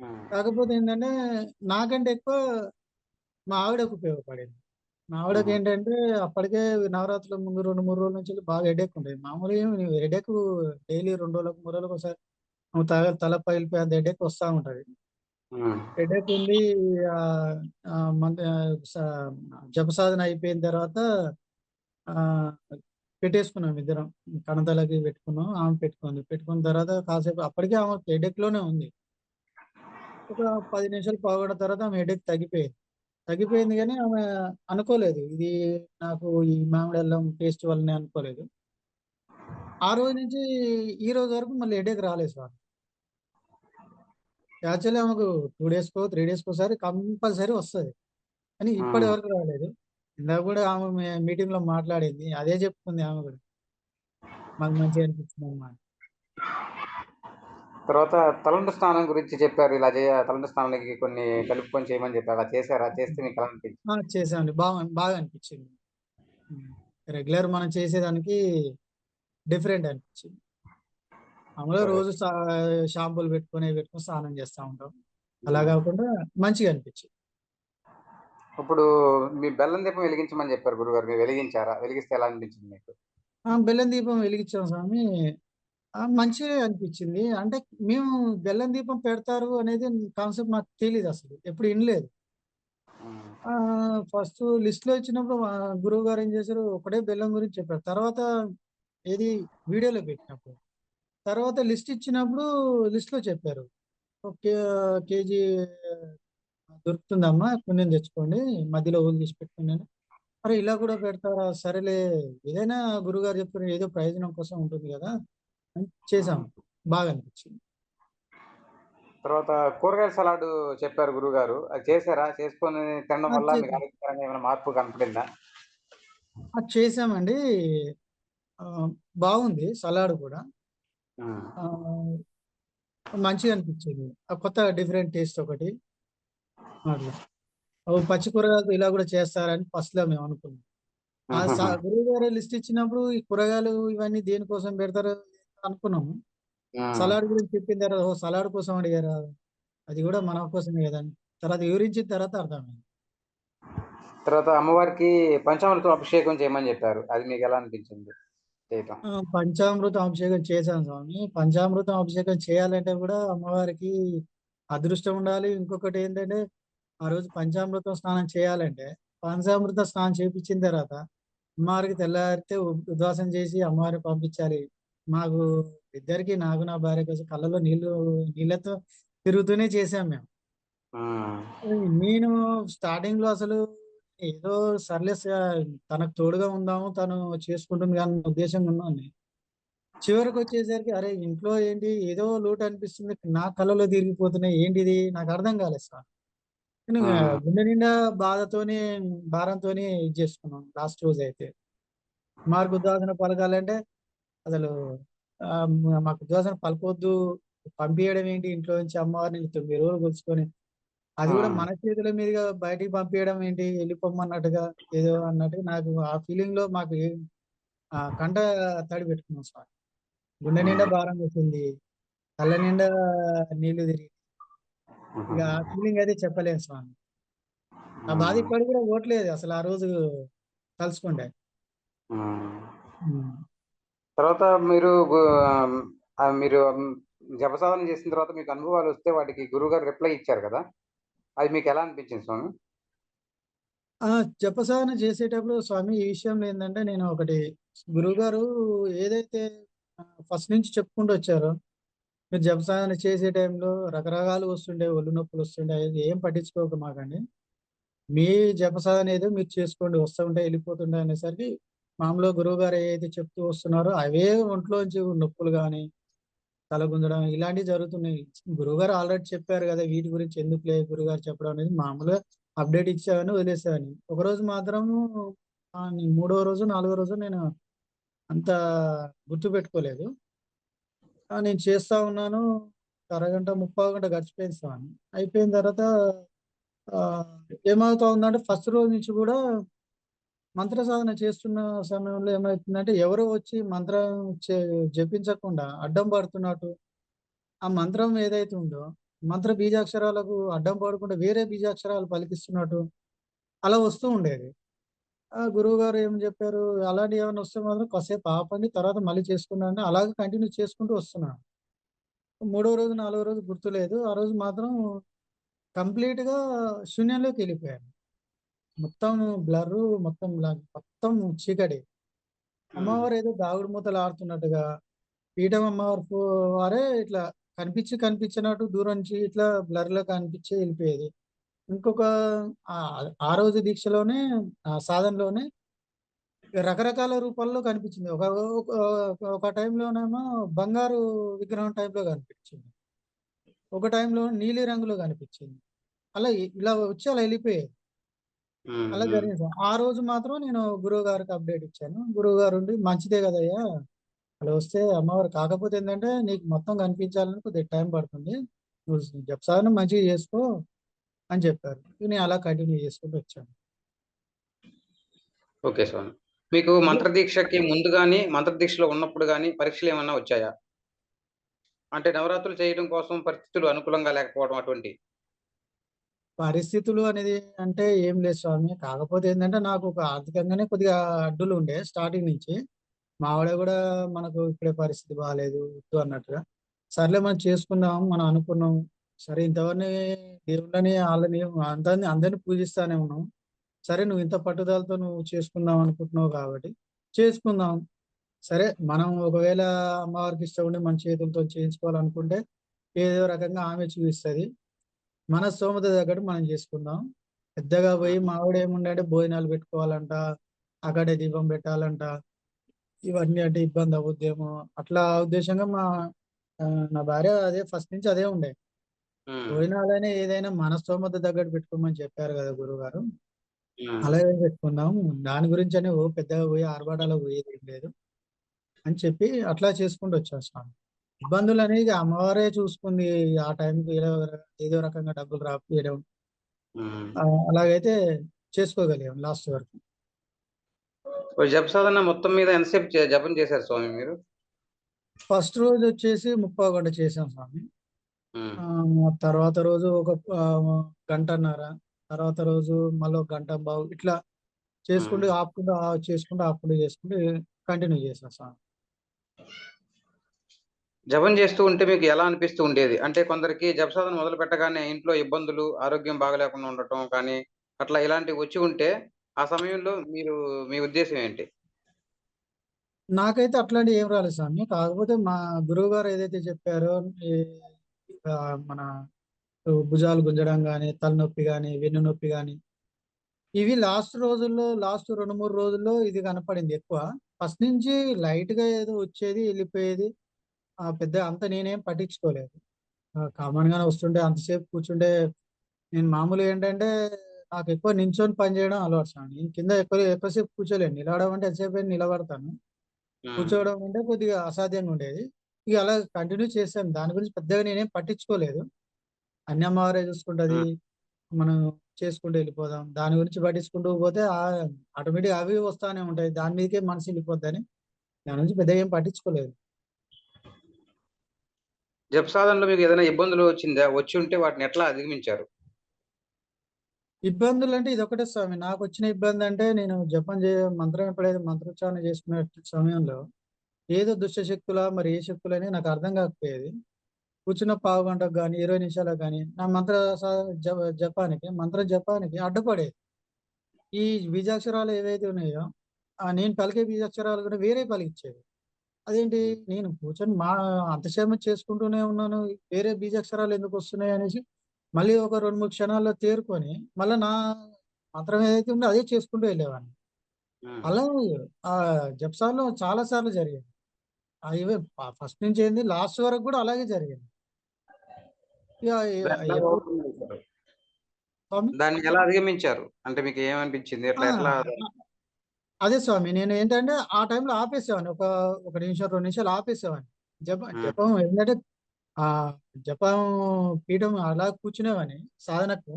హ్మ్. కాకపోతే ఏంటంటే నాకంటే ఎక్కువ మా ఆవిడకు ఉపయోగపడింది. మా ఆవిడకి హుహు. ఏంటంటే అప్పటికే నవరాత్రుల ముందు 2, 3 రోజుల నుంచి బాగా హెడేక్ ఉండేది. మామూలుగా ఏమి హెడేక్ డైలీ 2 రోజులకు, 3 రోజులకు ఒకసారి తల పగిలిపోయేంత హెడేక్ వస్తా ఉంటది. హ్మ్. హెడేక్ ఉండి ఆహ్, ఆహ్, మంత్ స జపసాధన అయిపోయిన తర్వాత ఆహ్, పెట్టేసుకున్నాం ఇద్దరం. కణతలకి పెట్టుకున్నాం. ఆమె పెట్టుకుంది. పెట్టుకున్న తర్వాత కాసేపు అప్పటికే ఆమె హెడేక్‌లోనే ఉంది. ఒక 10 నిమిషాలు, పావుగంట తర్వాత ఆమె హెడేక్ తగ్గిపోయింది. తగ్గిపోయింది గానీ ఆమె అనుకోలేదు. ఇది నాకు ఈ మామిడి అల్లం టేస్ట్ వల్లనే అనుకోలేదు. ఆ రోజు నుంచి ఈ రోజు వరకు మళ్ళీ హెడేక్ రాలేదు సార్. యాక్చువల్లీ ఆమెకు 2 డేస్‌కో, 3 డేస్‌కోసారి కంపల్సరీ వస్తది. కానీ ఇప్పటి హ్మ్. వరకు రాలేదు. ఇందాక గూడా ఆమె మీటింగ్‌లో మాట్లాడింది. అదే చెప్పుకుంది ఆమె గూడా. మాకు మంచిగా అనిపించిందమ్మా అని. తర్వాత తలంటు స్నానం గురించి చెప్పారు. ఇలా తలంటు స్నానానికి కొన్ని కలుపుకొని చేయమని చెప్పారు. అలా చేసారా? చేస్తే మీకెలా అనిపించింది? చేశామండి. బాగా అనిపించింది. హ్మ్. రెగ్యులర్ మనం చేసేదానికి డిఫరెంట్ అనిపించింది. మామూలుగా సరే. రోజు షాంపూలు పెట్టుకొని, అవి పెట్టుకొని స్నానం చేస్తా ఉంటాం. అలా హ్మ్. గాకుండా మంచిగా అనిపించింది. ఇప్పుడు మీ బెల్లం దీపం వెలిగించమని చెప్పారు గురుగారు. మీరు వెలిగించారా? వెలిగిస్తే ఎలా అనిపించింది మీకు? బెల్లం దీపం వెలిగించాం స్వామి. మంచిగే అనిపించింది. అంటే మేము బెల్లం దీపం పెడతారు అనేది కాన్సెప్ట్ నాకు తెలీదసలు. ఎప్పుడు ఇనలేదు. హ్మ్. ఫస్ట్ లిస్ట్‌లో ఇచ్చినప్పుడు మా గురువుగారు ఏం చేశారు, ఒకటే బెల్లం గురించి చెప్పారు. తర్వాత ఏది వీడియోలో పెట్టినప్పుడు. తర్వాత లిస్ట్ ఇచ్చినప్పుడు లిస్ట్‌లో చెప్పారు. ఓకే. కేజీ దొరుకుతుందమ్మా పుణ్యం తెచ్చుకోండి. మధ్యలో హోల్ తీసి పెట్టుకోండి అని. అరే! ఇలా కూడా పెడతారా? సరేలే ఏదైనా గురువుగారు చెప్పిన ఏదో ప్రయోజనం కోసం ఉంటుంది గదా! అని చేశాం. హ్మ్. బాగా అనిపించింది. తర్వాత కూరగాయల సలాడు చెప్పారు గురువుగారు. అది చేసారా? చేసుకొని తినడం ఆ! వల్ల మీకు ఆరోగ్యపరంగా ఏమైనా మార్పు కనపడిందా? చేశామండి. ఆహ్, బాగుంది సలాడ్ కూడా. హ్మ్. ఆహ్, మంచిగా అనిపించింది. కొత్తగా డిఫరెంట్ టేస్ట్ ఒకటి అట్లా. పచ్చి కూరగాయలతో ఇలా కూడా చేస్తారని ఫస్ట్‌లో మేము అనుకున్నాం. హుహుహు. గురువుగారు లిస్ట్ ఇచ్చినప్పుడు ఈ కూరగాయలు ఇవన్నీ దేనికోసం పెడతారో అనుకున్నాము. హ్మ్. సలాడ్ గురించి చెప్పిన తర్వాత ఓహ్! సలాడ్ కోసం అడిగారా? అది కూడా మన కోసమే గదా! అని. తర్వాత వివరించిన తర్వాత అర్థమైంది. తర్వాత అమ్మవారికి పంచామృతం అభిషేకం చేయమని చెప్పారు. అది మీకెలా అనిపించింది చేయటం? పంచామృతం అభిషేకం చేశాను స్వామి. పంచామృతం అభిషేకం చేయాలంటే కూడా అమ్మవారికి అదృష్టం ఉండాలి. ఇంకొకటి ఏంటంటే, ఆ రోజు పంచామృతం స్నానం చేయాలంటే, పంచామృత స్నానం చేపిచ్చిన తర్వాత, అమ్మవారికి తెల్లారితే ఉద్వాసన చేసి అమ్మవారిని పంపించాలి. మాకు ఇద్దరికీ నాకు, నా భార్యకి కళ్ళలో నీళ్ళతో తిరుగుతూనే చేసాం మేము. హ్మ్. నేను స్టార్టింగ్‌లో అసలు ఏదో సర్లే తనకు తోడుగా ఉందాము, తను చేసుకుంటుంది అన్న ఉద్దేశంగా ఉన్నాను. చివరికొచ్చేసరికి అరే! ఇంట్లో ఏంటి ఏదో లోటు అనిపిస్తుంది. నా కళ్ళలో తిరిగిపోతున్నాయి. ఏంటిది? నాకు అర్థం కాలేదు సార్. నేను హ్మ్. గుండె నిండా బాధతోని, భారంతోని ఇది చేసుకున్నాం లాస్ట్ రోజైతే. మార్కు ఉద్వాసన పలకాలంటే అసలు మాకు ఉద్వాసన పలకొద్దు. పంపియడం ఏంటి ఇంట్లో నుంచి అమ్మవారిని 9 రోజులు కొలుచుకొని. అది కూడా హ్మ్. మన చేతుల మీదుగా బయటికి పంపియడం ఏంటి? ఎళ్ళిపోమన్నట్టుగా ఏదో అన్నట్టుగా నాకు ఆ ఫీలింగ్‌లో మాకు కంట తడి పెట్టుకున్నాం సార్. గుండె నిండా హ్మ్. భారం వేసింది. కళ్ళ నిండా నీళ్లు తిరిగి ఇక హుహుహు. ఆ ఫీలింగ్ అయితే చెప్పలేను స్వామి. ఆ బాధ హ్మ్. ఇప్పటికి కూడా పోవట్లేదు అసలు ఆ రోజు తలుచుకుంటే. హ్మ్. హ్మ్. తర్వాత మీరు జపసాధన చేసిన తర్వాత మీకు అనుభవాలొస్తే వాటికి గురువుగారు రిప్లై ఇచ్చారు కదా! అది మీకెలా అనిపించింది స్వామి? ఆ! జపసాధన చేసేటప్పుడు స్వామి ఈ విషయంలో ఏందంటే నేను ఒకటి గురువుగారు ఏదైతే ఫస్ట్ నుంచి చెప్పుకుంటూ వచ్చారో, మీరు జపసాధన చేసే టైంలో రకరకాలుగా వస్తుంటాయి. ఒళ్ళు నొప్పులొస్తుంటాయి. అయి ఏం పట్టించుకోమాకండి. మీ జపసాధన ఏదో మీరు చేసుకోండి. వస్తూ ఉంటాయి, వెళ్ళిపోతుంటాయి అనేసరికి మామూలుగా గురువుగారు ఏదైతే చెప్తూ వస్తున్నారో అవే ఒంట్లోంచి నొప్పులు గాని, తల గుంజడం ఇలాంటివి జరుగుతున్నాయి. గురువుగారు ఆల్రెడీ చెప్పారు గదా! వీటి గురించి ఎందుకులే గురువుగారు చెప్పడం అనేది మామూలుగా అప్డేట్ ఇచ్చేవాడిని, వదిలేసేవాడిని. ఒకరోజు మాత్రము మూడో రోజు, నాలుగో రోజు నేను అంత గుర్తుపెట్టుకోలేదు. నేను చేస్తా ఉన్నాను. అరగంట, ముప్పావు గంట గడిచిపోయింది స్వామి. అయిపోయిన తర్వాత ఏమవుతా ఉందంటే ఫస్ట్ రోజు నుంచి కూడా మంత్ర సాధన చేస్తున్న సమయంలో ఏమవుతుందంటే ఎవరో వచ్చి మంత్రం జపించకుండా అడ్డం పడుతున్నట్టు, ఆ మంత్రం ఏదైతే ఉందో మంత్ర బీజాక్షరాలకు అడ్డం పడకుండా వేరే బీజాక్షరాలు పలికిస్తున్నట్టు అలా వస్తూ ఉండేది. ఆ గురువు గారు ఏం చెప్పారు, అలాంటి ఏమైనా వస్తే మాత్రం కాసేపు ఆపండి, తర్వాత మళ్ళీ చేసుకున్నాను. అలాగే కంటిన్యూ చేసుకుంటూ వస్తున్నాను. మూడో రోజు, నాలుగో రోజు గుర్తులేదు. ఆ రోజు మాత్రం కంప్లీట్‌గా శూన్యంలోకి వెళ్ళిపోయాను. మొత్తం బ్లర్రు, మొత్తం చీకటి. అమ్మవారు ఏదో దాగుడు మూతలు ఆడుతున్నట్టుగా, పీఠం అమ్మవారు వారే ఇట్లా కనిపించినట్టు దూరం నుంచి ఇట్లా బ్లర్‌లో కనిపించి వెళ్ళిపోయేది. ఇంకొక ఆ రోజు దీక్షలోనే, సాధనలోనే రకరకాల రూపాల్లో కనిపించింది. ఒక ఒక ఒక టైంలోనేమో బంగారు విగ్రహం టైప్‌లో కనిపించింది. ఒక టైంలో నీలి రంగులో కనిపించింది. అలా ఇలా వచ్చి అలా వెళ్ళిపోయేది. హ్మ్. అలా హ్మ్. జరిగింది సార్. ఆ రోజు మాత్రం నేను గురువుగారికి అప్డేట్ ఇచ్చాను. గురువుగారు ఉండి "మంచిదే కదయ్యా! అలా వస్తే అమ్మవారు కాకపోతే ఏంటంటే నీకు మొత్తం కనిపించాలని కొద్దిగా టైం పడుతుంది. నువ్వు జపసాధన మంచిగా చేసుకో" అని చెప్పారు. నేను అలా కంటిన్యూ చేసుకుంటూ వచ్చాను. ఓకే స్వామి. మీకు అంటే మంత్రదీక్షకి ముందు గాని, మంత్రదీక్షలో ఉన్నప్పుడు గాని పరీక్షలేమన్నా వచ్చాయా? అంటే నవరాత్రులు చేయడం కోసం పరిస్థితులు అనుకూలంగా లేకపోవడం అటువంటియి. పరిస్థితులు అనేది అంటే ఏం లేదు స్వామి. కాకపోతే ఏంటంటే నాకు ఒక ఆర్థికంగానే కొద్దిగా అడ్డులుండే స్టార్టింగ్ నుంచి. మా ఆవిడ గూడా మనకు ఇప్పుడే పరిస్థితి బాలేదు వద్దు అన్నట్టుగా. సర్లే మనం చేసుకుందాం మనం అనుకున్నాం. సరే ఇంతవరనే దేవుళ్ళని ఆళ్ళని అందరిని పూజిస్తానే ఉన్నాం. సరే నువ్వు ఇంత పట్టుదలతో నువ్వు చేసుకుందాం అనుకుంటున్నావు కాబట్టి చేసుకుందాం. సరే మనం ఒకవేళ అమ్మవారికి ఇష్టం ఉండి మన చేతులతో చేయించుకోవాలనుకుంటే ఏదో రకంగా ఆమె చూపిస్తది. మన స్తోమత తగ్గట్టు మనం చేసుకుందాం. పెద్దగా పోయి హ్మ్. మా ఆవిడేముండంటే భోజనాలు పెట్టుకోవాలంట, అక్కడే దీపం పెట్టాలంట. ఇవన్నీ అంటే ఇబ్బంది అవ్వుద్దేమో అట్లా ఉద్దేశంగా నా భార్య అదే ఫస్ట్ నుంచి అదే ఉండే. హ్మ్. భోజనాలైనా ఏదైనా మన స్తోమత తగ్గట్టు పెట్టుకోమని చెప్పారు కదా గురువుగారు. హ్మ్. అలాగే పెట్టుకుందాం. దాని గురించని పెద్దగా పోయి ఆర్భాటాలకు పోయేదేం లేదు అని చెప్పి అట్లా చేసుకుంటూ వచ్చాం స్వామి. ఇబ్బందులనేది అమ్మవారే చూసుకుంది. ఆ టైంకి ఏదో రకంగా డబ్బులు రాపియడం. హ్మ్. అలాగైతే చేసుకోగలిగాం లాస్ట్ వరకు. మరి జపసాధన మొత్తం మీద ఎంతసేపు జపం చేశారు స్వామి మీరు? ఫస్ట్ రోజొచ్చేసి ముప్పావుగంట చేశాం స్వామి. హ్మ్. తర్వాత రోజు ఒక గంటన్నర, తర్వాత రోజు మళ్ళీ ఒక గంటంబావు ఇట్లా హ్మ్. చేసుకుంటూ, ఆపుకుంటూ చేసుకుంటూ కంటిన్యూ చేశాం స్వామి. జపం చేస్తూ ఉంటే మీకు ఎలా అనిపిస్తూ ఉండేది? అంటే కొందరికి జపసాధన మొదలుపెట్టగానే ఇంట్లో ఇబ్బందులు, ఆరోగ్యం బాగాలేకుండా ఉండటం కానీ, అట్లా ఇలాంటివి వచ్చి ఉంటే, ఆ సమయంలో మీ ఉద్దేశ్యం ఏంటి? నాకైతే అట్లాంటివి ఏం రాలేదు స్వామి. కాకపోతే మా గురువుగారు ఏదైతే చెప్పారో ఈ మన భుజాలు గుంజడం గాని, తలనొప్పి గాని, వెన్నునొప్పి గాని ఇవి లాస్ట్ 2, 3 రోజుల్లో ఇది కనపడింది ఎక్కువ. ఫస్ట్ నుంచి లైట్‌గా ఏదో వచ్చేది, ఎళ్ళిపోయేది. పెద్ద అంత నేనేం పట్టించుకోలేదు. కామన్‌గానే వస్తుంటే అంతసేపు కూర్చుంటే నేను మామూలుగా ఏంటంటే నాకెక్కువ నించొని పని చేయడం అలవాటు స్వామి. నేను కింద ఎక్కువసేపు కూర్చోలేను. నిలబడడం అంటే ఎంతసేపైనా నిలబడతాను. హ్మ్. కూర్చోవడం అంటే కొద్దిగా అసాధ్యంగా ఉండేది. ఇగ అలా కంటిన్యూ చేశాను. దాని గురించి పెద్దగా నేనేం పట్టించుకోలేదు. అన్ని అమ్మవారే చూసుకుంటది. హ్మ్. మనం చేసుకుంటూ వెళ్ళిపోదాం. దాని గురించి పట్టించుకుంటూ పోతే ఆటోమేటిక్‌గా అవి వస్తానే ఉంటాయి. దాని మీదకే మనసు ఎళ్ళిపోద్దని దాని గురించి పెద్దగా ఏం పట్టించుకోలేదు. జపసాధనలో మీకు ఏదైనా ఇబ్బందులు వచ్చిందా? వచ్చుంటే వాటిని ఎట్లా అధిగమించారు? ఇబ్బందులంటే ఇదొక్కటే స్వామి. నాకొచ్చిన ఇబ్బందంటే నేను జపం మంత్రం ఎప్పుడైతే మంత్రోచ్చారణ చేసుకునే సమయంలో ఏదో దుష్ట శక్తులా మరి ఏ శక్తులని నాకు అర్థం కాకపోయేది. కూర్చున్న పావుగంటకు గాని, 20 నిమిషాలకు గాని నా మంత్ర స జ మంత్ర జపానికి అడ్డుపడేది. ఈ బీజాక్షరాలు ఏవైతే ఉన్నాయో నేను పలికే బీజాక్షరాలు కూడా వేరే పలికిచ్చేవి. అదేంటి హ్మ్. నేను కూర్చొని అంతసేపు చేసుకుంటూనే ఉన్నాను. వేరే బీజాక్షరాలు ఎందుకొస్తున్నాయి అనేసి మళ్ళీ ఒక 2, 3 క్షణాల్లో తేరుకొని మళ్ళా నా మంత్రం ఏదైతే ఉందో అదే చేసుకుంటూ వెళ్ళేవాడిని. హ్మ్. అలా జపసాలలో చాలా సార్లు జరిగాయి. ఈవెన్ ఫస్ట్ నుంచి ఏంది లాస్ట్ వరకు కూడా అలాగే జరిగింది. ఇగ దాన్ని ఎలా ఎప్పుడు ఓవర్‌కమ్ చేశారు? స్వామి దాన్ని ఎలా అధిగమించారు? అంటే మీకు ఏమనిపించింది? ఆ! ఎట్లా అదే స్వామి. నేనేంటంటే ఆ టైంలో ఆపేసేవాడిని. ఒక నిమిషం, 2 నిమిషాలు ఆపేసేవాడిని. హ్మ్. జపం ఏంటంటే ఆహ్, జపం పీఠం అలా కూర్చునేవాడిని సాధనకు.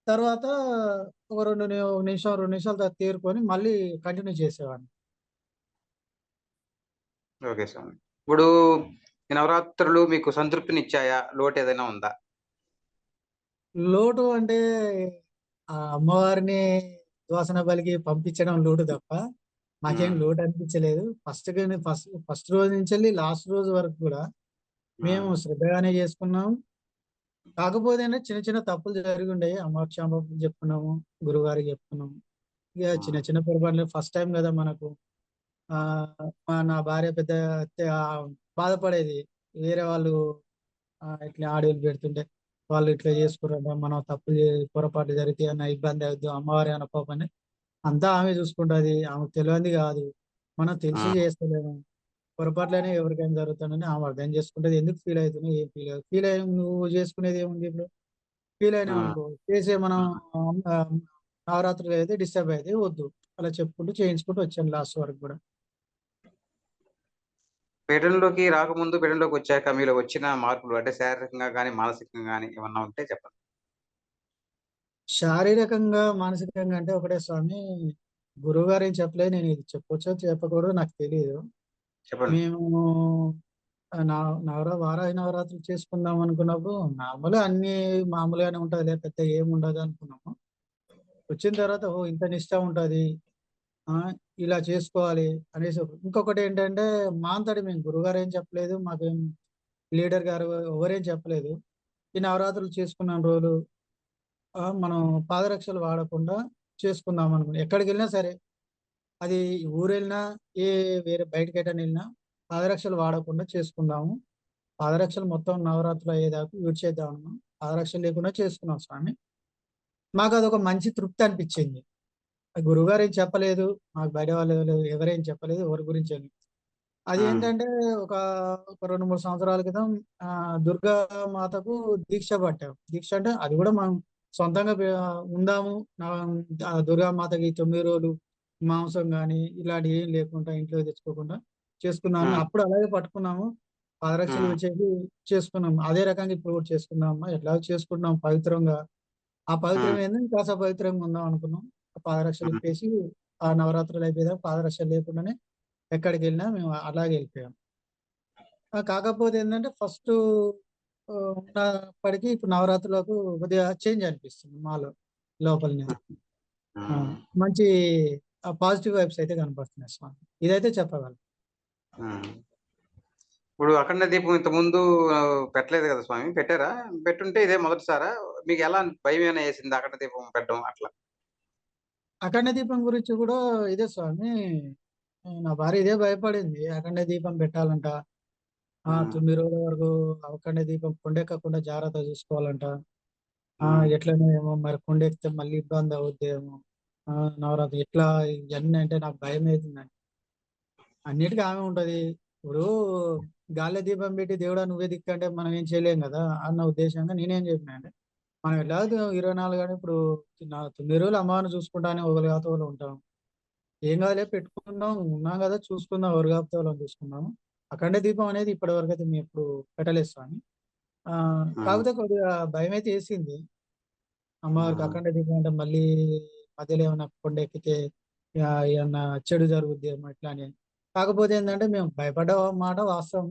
తర్వాత ఒక 2 నిమిషాల తర్వాత తేరుకొని మళ్ళీ కంటిన్యూ చేసేవాడిని. ఓకే స్వామి. ఇప్పుడు ఈ నవరాత్రులు మీకు సంతృప్తినిచ్చాయా? లోటేదైనా ఉందా? లోటు అంటే అమ్మవారిని ఉద్వాసన పలికి పంపించడం లోటు తప్ప నాకేం హ్మ్. లోటు అనిపించలేదు. ఫస్ట్ రోజు నుంచెల్లి లాస్ట్ రోజు వరకు కూడా మేము హ్మ్. శ్రద్ధగానే చేసుకున్నాం. కాకపోతే ఏంటంటే చిన్న చిన్న తప్పులు జరిగుండేయి. అమ్మవారికి క్షమాపణలు చెప్పుకున్నాము. గురువుగారికి చెప్పుకున్నాము. ఇక చిన్న హ్మ్. చిన్న పొరపాట్లు ఫస్ట్ టైమ్ కదా మనకు. నా భార్య పెద్ద బాధపడేది. వేరే వాళ్ళు ఇట్లా ఆడియోలు పెడుతుంటే, వాళ్ళు ఇట్లా చేసుకుర్రంట, మనం పొరపాట్లు జరిగితే ఏమన్నా ఇబ్బంది అవుద్దు, అమ్మవారు ఏమన్నా పాపని అంతా ఆమె చూసుకుంటది. ఆమెకు తెలవంది కాదు. మనం తెలిసి హ్మ్. చేస్తలేము. పొరపాట్లనే ఎవరికైనా జరుగుతానని ఆమె అర్థం చేసుకుంటది. ఎందుకు ఫీల్ అవుతున్నావు? ఏం ఫీల్ అవ్వదు. ఫీల్ అయ్యి నువ్వు చేసుకునేది ఏముంది ఇప్పుడు? ఫీల్ అయినావు హ్మ్. అనుకో, చేసే మనం హ్మ్. ఆహ్, నవరాత్రులు అయితే డిస్టర్బ్ అయితే వద్దు. అలా చెప్పుకుంటూ చేయించుకుంటూ వచ్చాను లాస్ట్ వరకు కూడా. పీఠంలోకి రాకముందు, పీఠంలోకొచ్చాక మీలో వచ్చిన మార్పులు అంటే శారీరకంగా గాని, మానసికంగా గాని ఏమన్నా ఉంటే చెప్పండి? శారీరకంగా, మానసికంగా అంటే ఒకటే స్వామి. గురువుగారు ఏం చెప్పలేదు. నేను ఇది చెప్పొచ్చో చెప్పకూడదో నాకు తెలీదు. చెప్పండి. మేము వారాహి నవరాత్రులు చేసుకుందాం అనుకున్నప్పుడు నార్మల్‌గా అన్నీ మామూలుగానే ఉంటదిలే, పెద్ద ఏముండదు అనుకున్నాము. వచ్చిన తర్వాత ఓహ్! ఇంత నిష్ఠ ఉంటది. ఆ! ఇలా చేసుకోవాలి అనేసి ఇంకొకటేంటంటే మా అంతట మేము గురువుగారు ఏం చెప్పలేదు. మాకేం లీడర్ గారు ఎవరేం చెప్పలేదు. ఈ నవరాత్రులు చేసుకున్న రోజులు మనం పాదరక్షలు వాడకుండా చేసుకుందాం అనుకున్నాం. ఎక్కడికెళ్ళినా సరే, అది ఊరెళ్ళినా, ఏ వేరే బయటకెటైనా ఎళ్ళినా పాదరక్షలు వాడకుండా చేసుకుందాము. పాదరక్షలు మొత్తం నవరాత్రులు అయ్యేదాకా విడిచేద్దాం అన్నాం. పాదరక్షలు లేకుండా చేసుకున్నాం స్వామి. మాకదొక మంచి తృప్తి అనిపిచ్చింది. గురువుగారేం చెప్పలేదు. మాకు బయట వాళ్ళు ఎవరేం చెప్పలేదు. ఎవరి గురించని. హ్మ్. అదేంటంటే ఒక, ఒక 2, 3 సంవత్సరాల క్రితం దుర్గా మాతకు దీక్ష పట్టాం. దీక్ష అంటే అది కూడా మనం సొంతంగా ఉందాము. దుర్గా మాతకి 9 రోజులు మాంసం గాని, ఇలాంటివి ఏం లేకుండా ఇంట్లో తెచ్చుకోకుండా చేసుకుందామని హ్మ్. అప్పుడు అలాగే పట్టుకున్నాము. పాదరక్షలు హ్మ్. విడిచేసి చేసుకున్నాం. అదే రకంగా ఇప్పుడు కూడా చేసుకుందామమ్మా. ఎట్లాగో చేసుకుంటున్నాం పవిత్రంగా. ఆ పవిత్రం హ్మ్. ఏంది ఇంకాస్త పవిత్రంగా ఉందాం అనుకున్నాం. పాదరక్షలు హ్మ్. ఇప్పేసి ఆ నవరాత్రులు అయిపోయేదాకా పాదరక్షలు లేకుండానే ఎక్కడికెళ్ళినా మేము అలాగే ఎళ్ళిపోయాం. కాకపోతే ఏందంటే ఫస్టు ఉన్నప్పటికి ఇప్పుడు నవరాత్రులకు కొద్దిగా చేంజ్ అనిపిస్తుంది మాలో లోపలనే. ఆ! హ్మ్. మంచి పాజిటివ్ వైబ్స్ అయితే కనపడుతున్నాయి స్వామి. ఇదైతే చెప్పగలను. హ్మ్. ఇప్పుడు అఖండ దీపం ఇంతకుముందు పెట్టలేదు గదా స్వామి. పెట్టారా? పెట్టుంటే ఇదే మొదటిసారా? మీకెలా భయమేమైనా యేసిందా అఖండ దీపం పెట్టడం అట్లా? అఖండ దీపం గురించి కూడా ఇదే స్వామి. నా భార్య ఇదే భయపడింది. అఖండ దీపం పెట్టాలంట. హ్మ్. 9 రోజుల వరకు అఖండ దీపం కొండెక్కకుండా జాగ్రత్తగా చూసుకోవాలంట. హ్మ్. ఎట్లనో ఏమో మరి కొండెక్కితే మళ్ళీ ఇబ్బంది అవుద్దేమో. నవరాత్రి ఎట్లా ఇయన్నీ అంటే నాకు భయమైతుందండి. అన్నిటికి ఆమె ఉంటది. ఇప్పుడు గాలిలో దీపం పెట్టి దేవుడా నువ్వే దిక్కంటే మనం ఏం చేయలేం గదా! అన్న ఉద్దేశంగా నేనేం చెప్పినా అంటే, మనం ఎలాగో 24 గంటలు ఇప్పుడు 9 రోజులు అమ్మవారిని చూసుకుంటానే ఒకళ్ళు కాకపోతే ఒకళ్ళు ఉంటాం. ఏం కాదులే పెట్టుకుందాం. ఉన్నాం గదా! చూసుకుందాం. ఎవరు కాకపోతే వాళ్ళని చూసుకుందాం. అఖండ దీపం అనేది ఇప్పటివరకైతే మేమెప్పుడు పెట్టలేదు స్వామి. హ్మ్. కాకపోతే కొద్దిగా భయమైతే యేసింది. అమ్మవారికి హ్మ్. అఖండ దీపం అంటే మళ్ళీ మధ్యలో ఏమన్నా కొండెక్కితే ఏమన్నా చెడు జరుగుద్దేమో ఇట్లా అని. కాకపోతే ఏందంటే మేము భయపడ్డ మాట వాస్తవం.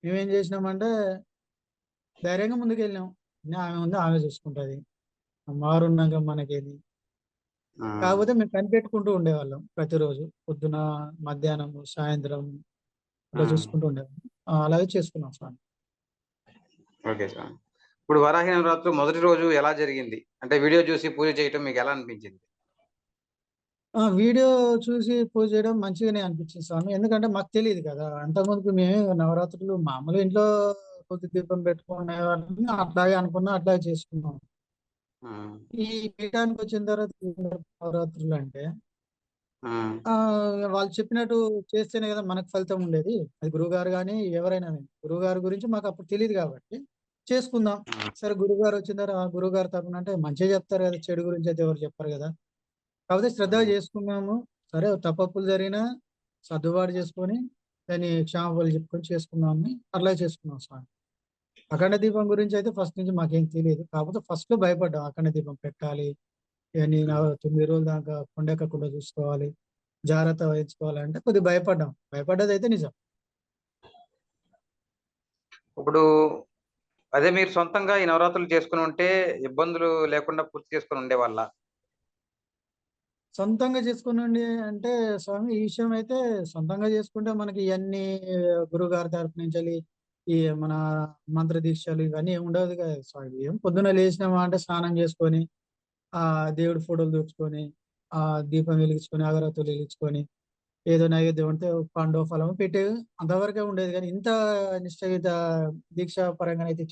మేమేం జేసినామంటే ధైర్యంగా ముందుకెళ్ళినాం. ఆమె ఉంది ఆమె చూసుకుంటది. అమ్మవారున్నాక మనకేంది. హ్మ్. కాకపోతే మేము కనిపెట్టుకుంటూ ఉండేవాళ్ళం ప్రతిరోజు. పొద్దున, మధ్యాహ్నం, సాయంత్రం అట్లా హ్మ్. చూసుకుంటూ ఉండేవాళ్ళం. అలాగే చేసుకున్నాం స్వామి. ఓకే స్వామి. ఇప్పుడు వరాహి నవరాత్రులు మొదటి రోజు ఎలా జరిగింది? అంటే వీడియో చూసి పూజ చేయటం మీకెలా అనిపించింది? వీడియో చూసి పూజ చేయడం మంచిగానే అనిపించింది స్వామి. ఎందుకంటే మాకు తెలీదు కదా! అంతకుముందుకు మేము నవరాత్రులు మామూలుగా ఇంట్లో కొద్ది దీపం పెట్టుకునేవాళ్ళం. అట్లాగే అనుకున్నాం. అట్లాగే చేసుకున్నాం. హ్మ్. ఈ పీఠానికొచ్చిన తర్వాత నవరాత్రులంటే హ్మ్. వాళ్ళు చెప్పినట్టు చేస్తేనే కదా మనకు ఫలితం ఉండేది. అది గురువుగారు గాని, ఎవరైనా గాని. గురువుగారి గురించి మాకప్పుడు తెలీదు కాబట్టి చేసుకుందాం. హ్మ్. సరే గురువుగారు వచ్చిన తర్వాత గురువుగారి తరపున అంటే మంచే చెప్తారు కదా! చెడు గురించి అయితే ఎవరు చెప్పరు కదా! కాకపోతే శ్రద్ధగా హ్మ్. చేసుకున్నాము. సరే తప్పొప్పులు జరిగినా సర్దుబాటు చేసుకొని దాన్ని క్షమాపణలు చెప్పుకొని చేసుకుందామని అట్లా చేసుకున్నాం స్వామి. అఖండ దీపం గురించి అయితే ఫస్ట్ నుంచి మాకేం తెలియదు. కాకపోతే ఫస్ట్‌లో భయపడ్డాం. అఖండ దీపం పెట్టాలి. ఇయన్నీ 9 రోజుల దాకా కొండెక్కకుండా చూసుకోవాలి. జాగ్రత్త వహించుకోవాలంటే కొద్దిగా భయపడ్డాం. భయపడ్డదైతే నిజం. ఇప్పుడు అదే మీరు సొంతంగా ఈ నవరాత్రులు చేసుకొని ఉంటే ఇబ్బందులు లేకుండా పూర్తి చేసుకొని ఉండేవాళ్ళా? సొంతంగా చేసుకొనండి అంటే స్వామి ఈ విషయం అయితే సొంతంగా చేసుకుంటే మనకి ఇయన్నీ గురువుగారి తరపు నుంచెల్లి ఈ మన మంత్ర దీక్షలు ఇవన్నీ ఏమి ఉండదు కదా స్వామి. ఏం పొద్దున్న లేసినామా అంటే స్నానం చేసుకొని, దేవుడి ఫోటోలు తెచ్చుకొని, దీపం వెలిగించుకొని, అగరత్తులు వెలిగించుకొని, ఏదో నైవేద్యం ఉంటే పండో, ఫలమో పెట్టేది. అంతవరకే ఉండేది గానీ ఇంత నిష్టగీత దీక్ష పరంగానైతే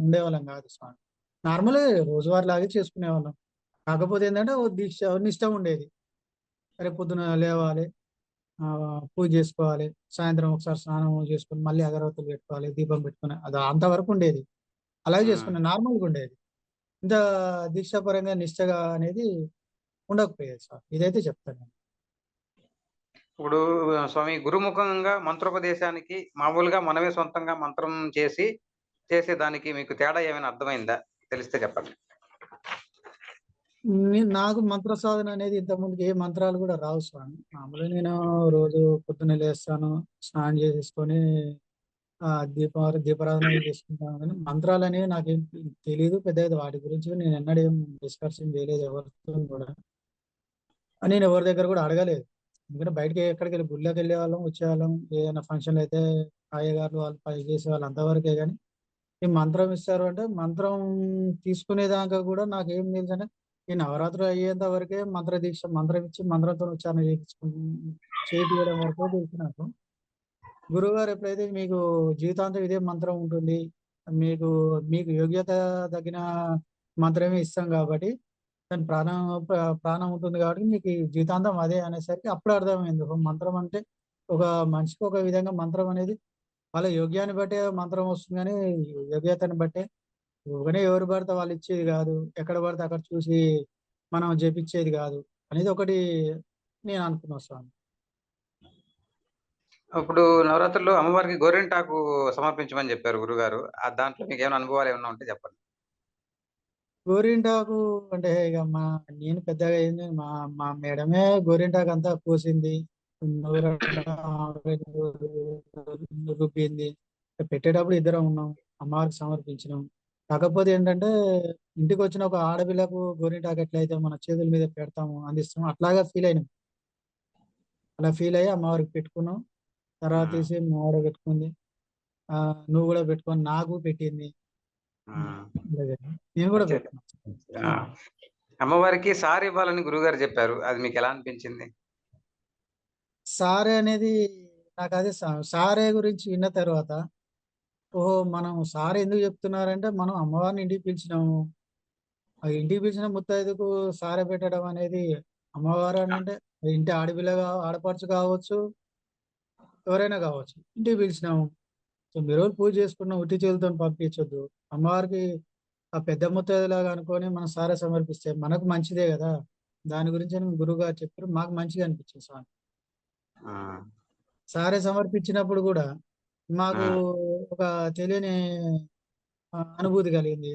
ఉండేవాళ్ళం కాదు స్వామి. నార్మల్‌గా రోజువారీలాగే చేసుకునేవాళ్ళం. కాకపోతే ఏందంటే ఓ దీక్ష నిష్ట ఉండేది. సరే పొద్దున లేవాలి, పూజ చేసుకోవాలి. సాయంత్రం ఒకసారి స్నానం చేసుకొని, మళ్ళీ అగరవత్తులు పెట్టుకోవాలి, దీపం పెట్టుకొని అది అంతవరకు ఉండేది. అలాగే హ్మ్. చేసుకున్నా నార్మల్‌గా ఉండేది. ఇంత దీక్షాపరంగా నిష్టగా అనేది ఉండకపోయేది సార్. ఇదైతే చెప్తాను నేను. ఇప్పుడు స్వామి గురుముఖంగా మంత్రోపదేశానికి మామూలుగా మనమే సొంతంగా మంత్రం చేసేదానికి మీకు తేడా ఏమైనా అర్థమైందా? తెలిస్తే చెప్పండి. నాకు మంత్ర సాధన అనేది ఇంతకుముందుకు ఏ మంత్రాలు కూడా రావు స్వామి. మామూలుగా నేను రోజు పొద్దున్నే లేస్తాను, స్నానం చేసేసుకొని దీపారాధన అవి చేసుకుంటాను కానీ మంత్రాలనేవి నాకేం తెలీదు. పెద్దగా వాటి గురించి నేను ఎన్నడూ ఏం డిస్కషన్ చేయలేదు ఎవరితోని కూడా. నేను ఎవరి దగ్గర కూడా అడగలేదు. ఎందుకంటే బయటికి ఎక్కడికెళ్ళి గుళ్ళకెళ్ళేవాళ్ళం, వచ్చేవాళ్ళం. ఏదైనా ఫంక్షన్‌లు అయితే అయ్యగారులు వాళ్ళు పై చేసేవాళ్ళు అంతవరకే గాని, ఈ మంత్రం ఇస్తారు అంటే మంత్రం తీసుకునేదాకా కూడా నాకేం తెలుసంటే, ఈ నవరాత్రులు అయ్యేంత వరకే మంత్ర దీక్ష మంత్రం ఇచ్చి మంత్రంతోని ఉచ్చారణ చేపియడం వరకే తెలుసు నాకు. గురువుగారు ఎప్పుడైతే మీకు జీవితాంతం ఇదే మంత్రం ఉంటుంది. మీకు, మీకు యోగ్యత తగిన మంత్రమే ఇస్తాం కాబట్టి, దాని ప్రాణం ఉంటుంది కాబట్టి మీకు ఈ జీవితాంతం అదే అనేసరికి అప్పుడు అర్థమైంది. ఒక మంత్రం అంటే ఒక మనిషికి ఒక విధంగా మంత్రం అనేది వాళ్ళ యోగ్యాన్ని బట్టే మంత్రం వస్తుంది గానీ, యోగ్యతను బట్టే ఊకనే ఎవరు పడితే వాళ్ళు ఇచ్చేది గాదు. ఎక్కడ పడితే అక్కడ చూసి మనం జపించేది గాదు. అనేది ఒకటి నేను అనుకున్నా స్వామి. ఇప్పుడు నవరాత్రుల్లో అమ్మవారికి గోరింటాకు సమర్పించమని చెప్పారు గురుగారు. దాంట్లో మీకేమైనా అనుభవాలేమన్నా ఉంటే చెప్పండి? గోరింటాకు అంటే ఇక నేను పెద్దగా ఏంది మా మా మేడమే గోరింటాకు అంతా కోసింది. నూరంతా ఆవిడ రుబ్బింది. పెట్టేటప్పుడు ఇద్దరం ఉన్నాం. అమ్మవారికి సమర్పించినాం. కాకపోతే ఏంటంటే ఇంటికొచ్చిన ఒక ఆడపిల్లకు గోరింటాకు ఎట్లయితే మన చేతుల మీద పెడతాము, అందిస్తాము అట్లాగా ఫీల్ అయినాం. అలా ఫీల్ అయ్యి అమ్మవారికి పెట్టుకున్నాం. తర్వాత హ్మ్. తీసి మా ఆవిడ పెట్టుకుంది. నువ్వు కూడా పెట్టుకొని నాకు పెట్టింది. హ్మ్. హ్మ్. అలాగే నేను కూడా మంచిది. పెట్టుకున్నాను. ఆ! ఆ! అమ్మవారికి సారివ్వాలని గురువుగారు చెప్పారు. అది మీకెలా అనిపించింది? సారే అనేది నాకదే సారే గురించి విన్న తర్వాత, ఓహో! మనం సార్ ఎందుకు చెప్తున్నారంటే, మనం అమ్మవారిని ఇంటికి పిలిచినాము. ఆ ఇంటికి పిలిచిన ముత్తైదుకు సారె పెట్టడం అనేది అమ్మవారు అనంటే ఇంటి ఆడపడుచు కావచ్చు, ఎవరైనా కావచ్చు. ఇంటికి పిలిచినాము. 9 రోజులు పూజ చేసుకున్నాం. ఉట్టి చేతులతోని పంపించొద్దు. అమ్మవారికి ఆ పెద్ద ముత్తైదులాగా అనుకోని మనం సారె సమర్పిస్తే మనకు మంచిదే గదా! దాని గురించని గురువుగారు చెప్పారు. మాకు మంచిగా అనిపించింది స్వామి. హ్మ్. సారె సమర్పించినప్పుడు గూడా మాకు హ్మ్. ఒక తెలియని అనుభూతి కలిగింది.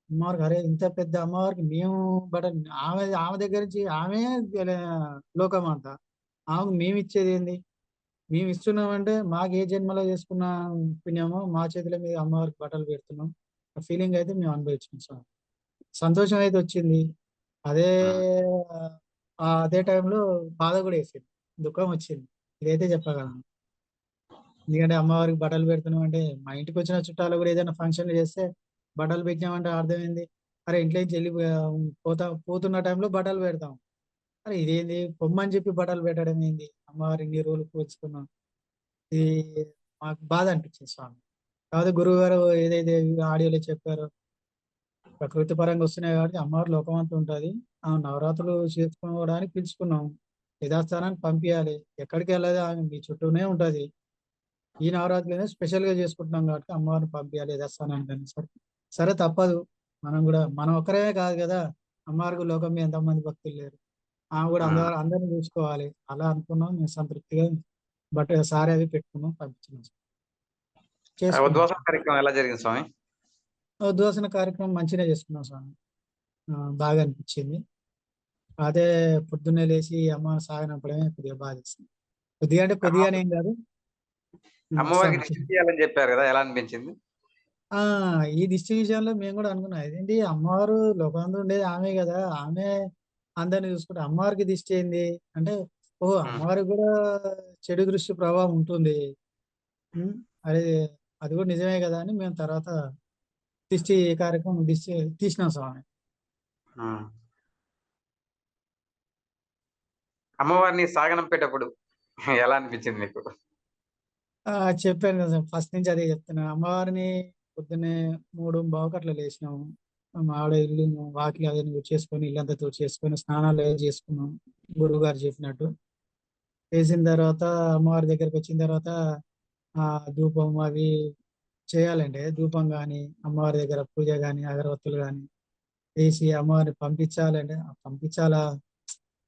అమ్మవారికి అరే! ఇంత పెద్ద అమ్మవారికి మేము బడన్ ఆమె ఆమె దగ్గర నుంచి ఆమె గెల లోకమాత. ఆమెకు మేమిచ్చేదేంది? మేమిస్తున్నామంటే మాకు ఏ జన్మలో చేసుకున్న పుణ్యమో మా చేతుల మీద అమ్మవారికి బట్టలు పెడుతున్నాం. ఆ ఫీలింగ్ అయితే మేము అనుభవించాం స్వామి. సంతోషం అయితే వచ్చింది. అదే హ్మ్. అదే టైంలో బాధ గూడా ఏసింది. దుఃఖం వచ్చింది. ఇదైతే చెప్పగలను. ఎందుకంటే అమ్మవారికి బట్టలు పెడుతున్నాం అంటే, మా ఇంటికొచ్చిన చుట్టాలు గూడా ఏదైనా ఫంక్షన్‌లు చేస్తే బట్టలు పెట్టినామంటే అర్థం ఏంది? అరే! ఇంట్లో నుంచి పోతున్న టైంలో బట్టలు పెడతాం. అరే! ఇదేంది పొమ్మని చెప్పి బట్టలు పెట్టడం ఏంది? అమ్మవారు ఇన్ని రోజులు పూజిస్తున్నాం. ఇది మాకు బాధ అనిపించింది స్వామి. కాకపోతే గురువుగారు ఏదైతే ఆడియోలో చెప్పారో, ప్రకృతి పరంగా వస్తున్నాయి కాబట్టి అమ్మవారు లోకమంతా ఉంటది. నవరాత్రులు చేసుకోవడానికి పిలుచుకున్నాం. యథాస్థానానికి పంపియాలి. ఎక్కడికెళ్ళదు ఆమె మీ చుట్టూనే ఉంటది. ఈ నవరాత్రులనే స్పెషల్‌గా చేసుకుంటున్నాం కాబట్టి అమ్మవారిని పంపియాలి యథాస్థానానికి అనేసరికి, సరే తప్పదు. మనం ఒక్కరమే కాదు గదా! అమ్మవారికి లోకం మీద ఎంతమంది భక్తులు లేరు. ఆమె గూడా హ్మ్. అందరిని చూసుకోవాలి. అలా అనుకున్నాం. మేము సంతృప్తిగా సారీ అది పెట్టుకున్నాం. పంపించినాం. చేసుకున్నాం ఉద్వాసన స్వామి. కార్యక్రమం ఎలా జరిగింది స్వామి? ఉద్వాసన కార్యక్రమం మంచిగానే చేసుకున్నాం స్వామి. బాగా అనిపించింది. అదే పొద్దున్నే లేచి అమ్మ సాగనంపడమే కొద్దిగా బాధేసింది. కొద్దిగా అంటే అమ్మవారికి కొద్దిగానేం కాదు. అమ్మవారికి స్వామి. దిష్టి తీయాలని చెప్పారు కదా! ఎలా అనిపించింది? ఆ! ఈ దిష్టి విషయంలో మేము గూడా అనుకున్నాం. ఇదేంటి అమ్మవారు లోకమందు ఉండేది ఆమె గదా! ఆమె అందరిని చూసుకుంటే అమ్మవారికి దిష్టి ఏంది? అంటే ఓహో! హ్మ్. అమ్మవారికి గూడా చెడు దృష్టి ప్రభావం ఉంటుంది. హ్మ్. అది అది గూడా నిజమే గదా! అని మేము తర్వాత దిష్టి కార్యక్రమం దిష్టి తీసినాం స్వామి. హ్మ్. అమ్మవారిని సాగనంపేటప్పుడు ఎలా అనిపించింది మీకు? ఆ! చెప్పాను గదా! ఫస్ట్ నుంచి అదే చెప్తున్నా. అమ్మవారిని పొద్దున్నే 3:15కి అట్లా లేసినాము. మా ఆవిడ ఇల్లు వాకిలి అవన్నీ ఊడ్చేసుకొని, ఇల్లంతా తుడిచేసుకొని, స్నానాలు అవి చేసుకున్నాం. గురువుగారు చెప్పినట్టు. చేసిన తర్వాత అమ్మవారి దగ్గరికొచ్చిన తర్వాత ధూపం అవి చేయాలండి. ధూపం గాని, అమ్మవారి దగ్గర పూజ గాని, అగరవత్తులు గాని వేసి అమ్మవారిని పంపించాలంటే పంపించాలా?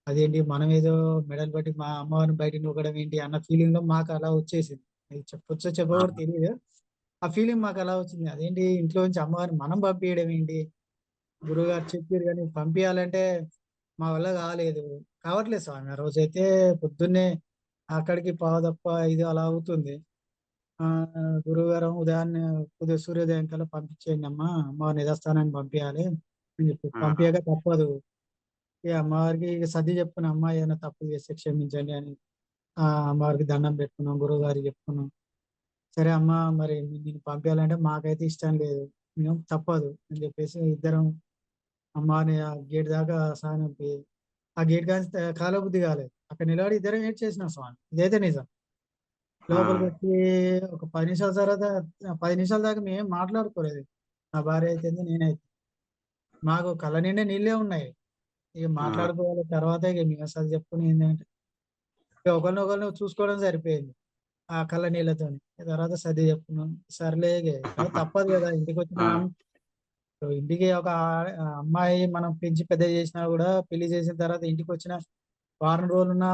అదేంటి మనమేదో మెడలు పట్టి మా అమ్మవారిని బయటికి నూకడం ఏంటి అన్న ఫీలింగ్‌లో మాకలా వచ్చేసింది. అది చెప్పొచ్చో చెప్పకూడదో హ్మ్. తెలీదు. ఆ ఫీలింగ్ మాకలా వచ్చింది. అదేంటి ఇంట్లో నుంచి అమ్మవారిని మనం పంపియడం ఏంటి? గురువుగారు చెప్పిర్రు గాని పంపియాలంటే మా వల్ల కాలేదు. కావట్లేదు స్వామి. ఆ రోజైతే పొద్దున్నే అక్కడికి పావుతక్కువ 5 అలా అవుతుంది. గురువుగారేమో ఉదయాన్నే సూర్యోదయం కల్లా పంపించేయండమ్మా, అమ్మవారిని యథాస్థానానికి పంపియాలి అని చెప్పి. హ్మ్. పంపియక తప్పదు. ఇగ అమ్మవారికి ఇగ సర్ది చెప్పుకున్నా, అమ్మ ఏదైనా తప్పు చేస్తే క్షమించండి అని. అమ్మవారికి దండం పెట్టుకున్నాం. గురువుగారికి చెప్పుకున్నాం. సరే అమ్మ మరి నిన్ను పంపియాలంటే మాకైతే ఇష్టం లేదు. తప్పదు అని చెప్పేసి ఇద్దరం అమ్మని ఆ గేట్ దాకా సాగనంపి, ఆ గేట్ కాంచి కాలబుద్ధి కాలేదు. అక్కడ నిలబడి ఇద్దరం ఏడ్చేసినాం స్వామి. ఇదైతే నిజం. హ్మ్. లోపలికొచ్చి ఒక 10 నిమిషాల తర్వాత 10 నిమిషాల దాకా మేమేం మాట్లాడుకోలేదు. నా భార్య అయితేంది, నేనైతే. మాకు కళ్ళ నిండా నీళ్ళే ఉన్నాయి. ఇక హ్మ్. మాట్లాడుకోవాలి తర్వాత ఇక మేము అసలు చెప్పుకుని ఏందంటే, ఇక ఒకరినొకళ్ళు చూసుకోవడం సరిపోయింది. ఆ కళ్ళ నీళ్ళతోని. తర్వాత సర్ది చెప్పుకున్నాం. సర్లే ఇగ ఎట్లాగో తప్పదు గదా! ఇంటికొచ్చినాం. హ్మ్. సో, ఇంటికి ఒక అమ్మాయి మనం పెంచి పెద్ద చేసినా గూడా పెళ్లి చేసిన తర్వాత ఇంటికొచ్చిన వారం రోజులున్నా,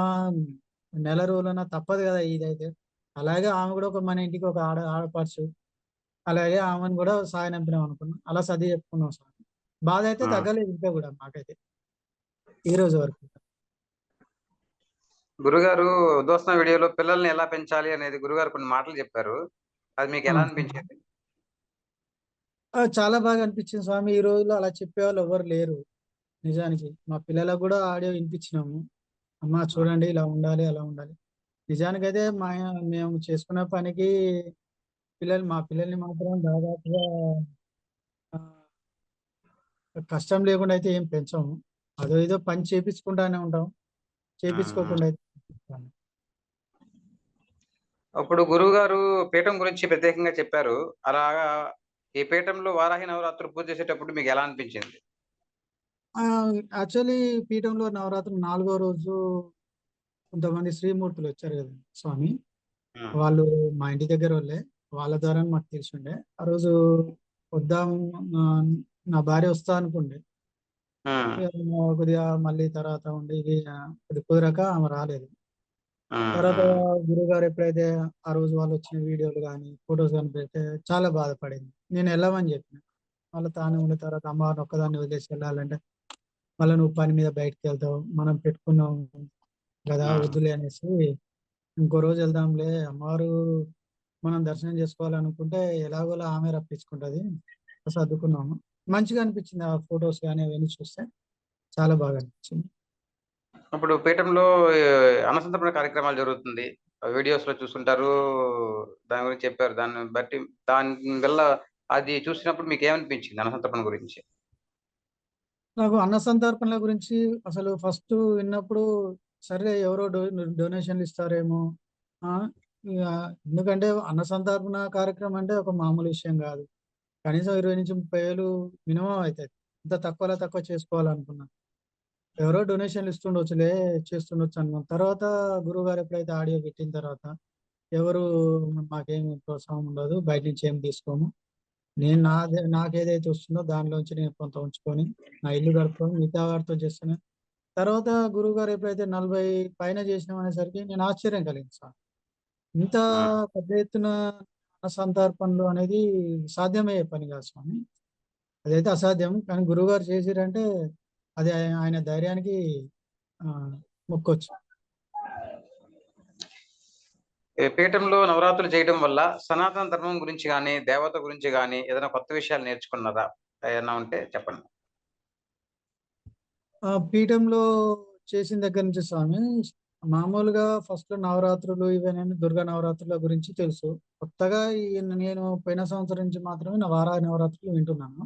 నెల రోజులున్నా తప్పదు గదా! ఇదైతే. అలాగే ఆమె గూడా మన ఇంటికి ఒక ఆడపడుచు. అలాగే ఆమెను గూడా సాగనంపినాం అనుకున్నాం. అలా సర్ది చెప్పుకున్నాం సార్. బాధైతే హ్మ్. తగ్గలేదు ఇంకా గూడా మాకైతే. ఈ రోజు వరకు. గురుగారు ఉద్వాసన వీడియోలో పిల్లల్ని ఎలా పెంచాలి అనేది గురుగారు కొన్ని మాటలు చెప్పారు. అది మీకెలా అవును సార్. అనిపించింది? చాలా బాగా అనిపించింది స్వామి. ఈ రోజుల్లో అలా చెప్పేవాళ్ళు ఎవ్వరు లేరు నిజానికి. మా పిల్లలకు గూడా ఆడియో వినిపించినాము. అమ్మ హ్మ్. చూడండి ఇలా ఉండాలి, అలా ఉండాలి. నిజానికైతే మేము చేసుకున్న పనికి మా పిల్లల్ని మాత్రం దాదాపుగా ఆహ్, కష్టం లేకుండా అయితే ఏం పెంచము. అదో ఏదో పని చేపించుకుంటానే ఉంటాం. హ్మ్. హ్మ్. చేపించుకోకుండా అయితే పంపించము. అప్పుడు గురువుగారు పీఠం గురించి ప్రత్యేకంగా చెప్పారు. అలాగా ఈ పీఠంలో వారాహి నవరాత్రులు పూజ చేసేటప్పుడు మీకెలా అనిపించింది? యాక్చువల్లీ పీఠంలో నవరాత్రి 4గో రోజు కొంతమంది శ్రీమూర్తులొచ్చారు గదా స్వామి! హ్మ్. వాళ్ళు మా ఇంటి దగ్గరోళ్ళే. వాళ్ళ ద్వారానే మాకు తెలిసుండే. ఆ రోజు వద్దాం ఆహ్, నా భార్య వస్తా అనుకుండే. హ్మ్. ఇగ కొద్దిగా మళ్ళీ తర్వాత ఉండి కొద్దిగా కుదరక ఆమె రాలేదు. హ్మ్. తర్వాత హ్మ్. గురువుగారు ఎప్పుడైతే ఆ రోజు వాళ్ళొచ్చిన వీడియోలు గాని, ఫోటోస్ గాని పెడితే చాలా బాధపడింది. నేను ఎళ్ళమని జెప్పిన. మళ్ళా తానే ఉండి తర్వాత అమ్మవారిని ఒక్కదాన్ని వదిలేసి ఎళ్ళాలంటే, మళ్ళా నువ్వు పని మీద బయటికెళ్తావు. మనం పెట్టుకున్నాం గదా! హ్మ్. వద్దులే అనేసి ఇంకో రోజు ఎళ్దాంలే. అమ్మవారు మనం దర్శనం చేసుకోవాలనుకుంటే ఎలాగోలా ఆమె రప్పించుకుంటది. సర్దుకున్నాము. మంచిగా అనిపించింది. ఆ ఫోటోస్ గాని అవన్నీ చూస్తే చాలా బాగా అనిపించింది. ఇప్పుడు పీఠంలో అన్నసంతర్పణ కార్యక్రమాలు జరుగుతుంది. వీడియోస్‌లో చూసుంటారు. దాని గురించి చెప్పారు. దాన్ని బట్టి దాని వల్ల అది చూసినప్పుడు మీకేమనిపించింది అన్నసంతర్పణ గురించి? నాకు అన్న సంతర్పణల గురించి అసలు ఫస్టు విన్నప్పుడు సరే ఎవరో డొనేషన్‌లు ఇస్తారేమో. ఆ! ఇగ ఎందుకంటే అన్న సంతర్పణ కార్యక్రమం అంటే ఒక మామూలు విషయం గాదు. కనీసం 20,000-30,000 మినిమమ్ అయితది. ఇంత తక్కువలో తక్కువ చేసుకోవాలనుకున్నా. ఎవరో డొనేషన్‌లు ఇస్తుండొచ్చులే, చేస్తుండొచ్చు అనుకున్నాం. తర్వాత గురువుగారు ఎప్పుడైతే ఆడియో పెట్టిన తర్వాత ఎవరు మాకేమి ప్రోత్సాహం ఉండదు. బయట నుంచి ఏమి తీసుకోము. నేను నాకేదైతే వస్తుందో దానిలోంచి నేను కొంత ఉంచుకొని, నా ఇల్లు గడుపుకొని మిగతా వాటితో చేస్తున్నా. తర్వాత గురువుగారు ఎప్పుడైతే 40 పైన చేసినాం అనేసరికి నేను ఆశ్చర్యం కలిగింది సార్. ఇంత హ్మ్. పెద్ద ఎత్తున సంతర్పణలు అనేది సాధ్యమయ్యే పని కాదు స్వామి. అదైతే అసాధ్యం. కానీ గురువుగారు చేసిరంటే అది ఆయన ధైర్యానికి మొక్కొచ్చు. ఈ పీఠంలో నవరాత్రులు చేయడం వల్ల సనాతన ధర్మం గురించి గాని, దేవత గురించి గాని ఏదైనా కొత్త విషయాలు నేర్చుకున్నారా? ఏమన్నా ఉంటే చెప్పండి. పీఠంలో చేసిన దగ్గర నుంచి స్వామి మామూలుగా ఫస్ట్‌లో నవరాత్రులు ఇవేనండి దుర్గా నవరాత్రుల గురించి తెలుసు. కొత్తగా నేను పోయిన సంవత్సరం నుంచి మాత్రమే వారాహి నవరాత్రులు వింటున్నాను.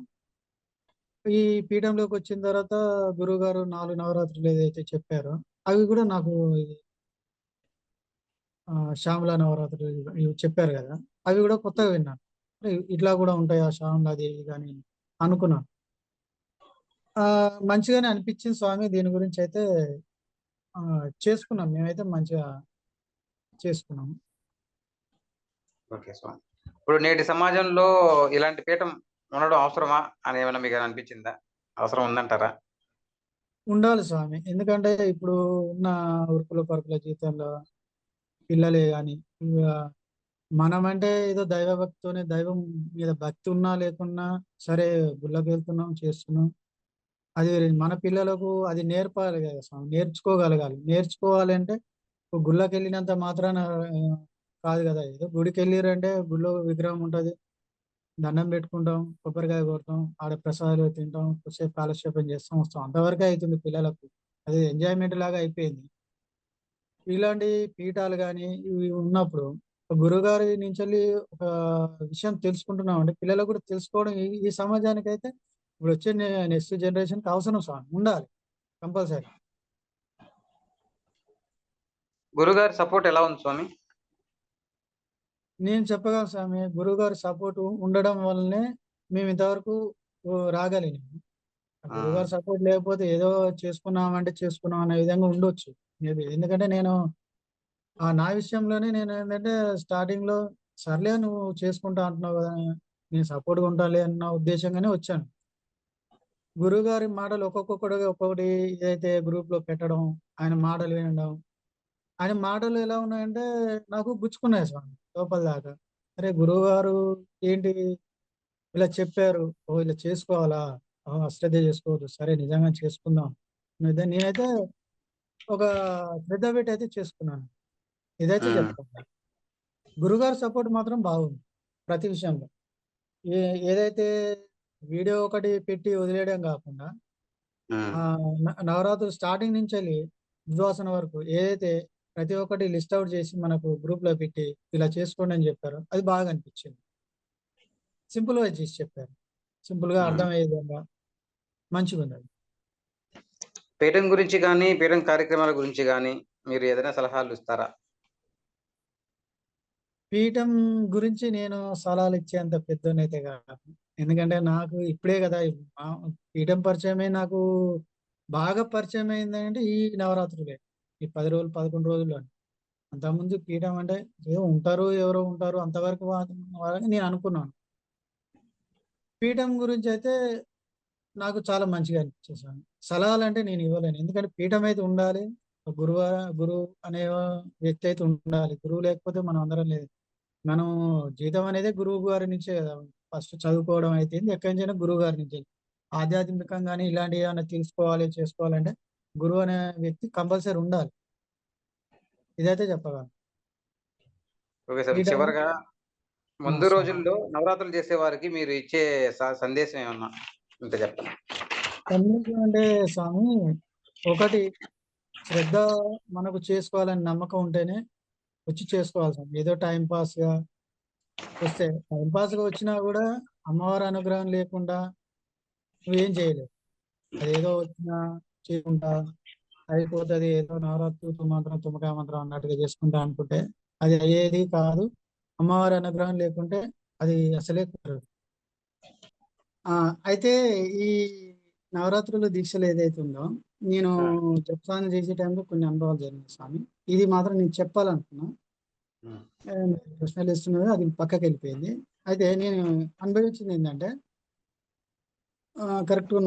ఈ పీఠంలోకొచ్చిన తర్వాత గురువుగారు 4 నవరాత్రులు ఏదైతే చెప్పారో అవి కూడా నాకు శ్యామల నవరాత్రులు ఇవి చెప్పారు గదా! అవి కూడా కొత్తగా విన్నాను. ఇట్లా కూడా ఉంటాయా శ్యామలాదేవి గాని అనుకున్నాను. మంచిగానే అనిపించింది స్వామి దీని గురించయితే చేసుకున్నాం. మేమైతే మంచిగా చేసుకున్నాము. ఓకే స్వామి. ఇప్పుడు నేటి సమాజంలో ఇలాంటి పీఠం ఉండడం అవసరమా అని ఏమైనా మీకేమైనా అనిపించిందా? అవసరం ఉందంటారా? ఉండాలి స్వామి. ఎందుకంటే ఇప్పుడు ఉన్న ఉరుకుల పరుగుల జీవితంలో పిల్లలే గాని, ఇగ మనమంటే ఏదో దైవభక్తితోనే దైవం మీద భక్తి ఉన్నా లేకున్నా సరే గుళ్ళకెళ్తున్నాం, చేస్తున్నాం. అది వేరే. మన పిల్లలకు అది నేర్పాలి కదా స్వామి. నేర్చుకోగలగాలి. నేర్చుకోవాలంటే ఇప్పుడు గుళ్ళకెళ్ళినంత మాత్రాన కాదు కదా! ఏదో గుడికెళ్ళిర్రంటే గుడిలో విగ్రహం ఉంటది. దండం పెట్టుకుంటాం, కొబ్బరికాయ కొడతాం, ఆడ ప్రసాదాలు తింటాం, కొద్దిసేపు కాలక్షేపం చేస్తాం, వస్తాం. అంతవరకే అయితుంది పిల్లలకు. అది ఎంజాయ్‌మెంట్ లాగా అయిపోయింది. ఇలాంటి పీఠాలు గాని, ఇవి ఉన్నప్పుడు గురువుగారి నుంచెల్లి ఒక విషయం తెలుసుకుంటున్నామంటే పిల్లలకు కూడా తెలుసుకోవడం ఈ ఈ సమాజానికైతే ఇప్పుడొచ్చే నెక్స్ట్ జనరేషన్‌కి అవసరం స్వామి. ఉండాలి కంపల్సరీ. గురుగారి సపోర్ట్ ఎలా ఉంది స్వామి? నేను చెప్పగలను స్వామి. గురువుగారి సపోర్ట్ ఉండడం వల్లనే మేము ఇంతవరకు రాగలిగాము. ఆ! గురువుగారి సపోర్ట్ లేకపోతే ఏదో చేసుకున్నామంటే చేసుకున్నాం అనే విధంగా ఉండొచ్చు. మేబీ. ఎందుకంటే నేను నా విషయంలోనే నేనేంటంటే స్టార్టింగ్‌లో సర్లే నువ్వు చేసుకుంటా అంటున్నావు గదా! నేను సపోర్ట్‌గా ఉంటాలే అన్న ఉద్దేశంగానే వచ్చాను. గురువుగారి మాటలు ఒక్కొక్కటిగా ఒక్కొక్కటి ఏదైతే గ్రూప్‌లో పెట్టడం, ఆయన మాటలు వినడం. ఆయన మాటలు ఎలా ఉన్నాయంటే నాకు గుచ్చుకున్నాయి స్వామి లోపల దాకా. అరే! గురువుగారు ఏంటి ఇలా చెప్పారు. ఓహ్! ఇలా చేసుకోవాలా? అశ్రద్ధ చేసుకోవద్దు. సరే నిజంగా చేసుకుందాం. నేనైతే ఒక శ్రద్ధ పెట్టయితే చేసుకున్నాను. ఇదైతే హ్మ్. చెప్తాను. గురువుగారి సపోర్ట్ మాత్రం బాగుంది. ప్రతి విషయంలో. ఏ ఏదైతే వీడియో ఒకటి పెట్టి వదిలేయడం గాకుండా హ్మ్. నవరాత్రులు స్టార్టింగ్ నుంచెల్లి ఉద్వాసన వరకు ఏదైతే ప్రతి ఒక్కటి లిస్ట్ ఔట్ చేసి మనకు గ్రూప్‌లో పెట్టి ఇలా చేసుకోండి అని చెప్పారో అది బాగా అనిపించింది. సింపుల్‌గా చేసి చెప్పారు. సింపుల్‌గా హ్మ్. అర్థమయ్యే విధంగా మంచిగుందది. పీఠం గురించి గాని, పీఠం కార్యక్రమాల గురించి గాని మీరు ఏదైనా సలహాలు ఇస్తారా? పీఠం గురించి నేను సలహాలిచ్చేంత పెద్దోనైతే కాదు. ఎందుకంటే నాకు ఇప్పుడే కదా! పీఠం పరిచయమై నాకు బాగా పరిచయమైందంటే ఈ నవరాత్రులే. ఈ 10 రోజులు, 11 రోజుల్లోనే. అంతకుముందు పీఠం అంటే ఏదో ఉంటారు, ఎవరో ఉంటారు అంతవరకు వాళ్ళని నేను అనుకున్నాను. పీఠం గురించయితే నాకు చాలా మంచిగా అనిపించింది స్వామి. సలహాలంటే నేను ఇవ్వలేను. ఎందుకంటే పీఠం అయితే ఉండాలి. గురువు అనే వ్యక్తి అయితే ఉండాలి. గురువు లేకపోతే మనం అందరం లేదు. మనం జీతం అనేదే గురువు గారి నుంచే కదా! ఫస్ట్ చదువుకోవడం అయితేంది, ఎక్కడి నుంచైనా గురువు గారి నుంచే. ఆధ్యాత్మికంగాని ఇలాంటివి ఏమన్నా తెలుసుకోవాలి, చేసుకోవాలంటే గురువు అనే వ్యక్తి కంపల్సరీ ఉండాలి. ఇదైతే చెప్పగలను. Okay sir. పీఠము చివరగా ముందు స్వామి. రోజుల్లో నవరాత్రులు చేసేవారికి మీరు ఇచ్చే సందేశం ఏమన్నా ఉంటే చెప్పండి? సందేశం అంటే స్వామి ఒకటి శ్రద్ధ మనకు చేసుకోవాలని నమ్మకం ఉంటేనే వచ్చి చేసుకోవాలి స్వామి. ఏదో టైమ్ పాస్‌గా వస్తే టైమ్ పాస్‌గా వచ్చినా గూడా అమ్మవారి అనుగ్రహం లేకుండా నువ్వేం చేయలేవు. అదేదో వచ్చినా చేయకుండా అయిపోతది. ఏదో నవరాత్రి మంత్రం, తుమ్మకాయ మంత్రం అన్నట్టుగా చేసుకుంటా అనుకుంటే అది అయ్యేది కాదు. అమ్మవారి అనుగ్రహం లేకుంటే అది అసలే కుదరదు. అయితే ఈ నవరాత్రుల దీక్షలు ఏదైతే ఉందో, నేను ఆ! జపసాధన చేసే టైంలో కొన్ని అనుభవాలు జరిగినాయి స్వామి. ఇది మాత్రం నేను చెప్పాలనుకున్నా. హ్మ్. మీరు ప్రశ్నలేస్తున్నారు అది పక్కకెళ్ళిపోయింది. అయితే నేను అనుభవించిందేంటంటే కరెక్ట్‌గా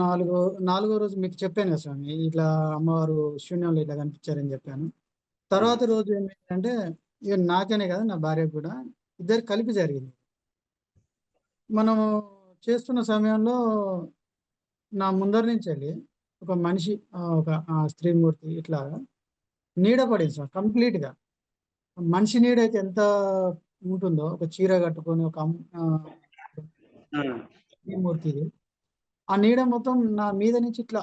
నాలుగో రోజు మీకు చెప్పాను కదా స్వామి. ఇట్లా అమ్మవారు శూన్యంలో ఇట్లా కనిపించారని చెప్పాను. హ్మ్. తర్వాత రోజు ఏమైందంటే, ఇగ నాకనే కాదు నా భార్యకు కూడా ఇద్దరికి కలిపి జరిగింది. మనము చేస్తున్న సమయంలో నా ముందర నుంచెళ్ళి ఒక మనిషి ఒక స్త్రీమూర్తి ఇట్లా నీడ పడింది సార్ కంప్లీట్‌గా. మనిషి నీడైతే ఎంత ఉంటుందో ఒక చీర కట్టుకొని ఒక హ్మ్. స్త్రీమూర్తిది. ఆ నీడ మొత్తం నా మీద నుంచి ఇట్లా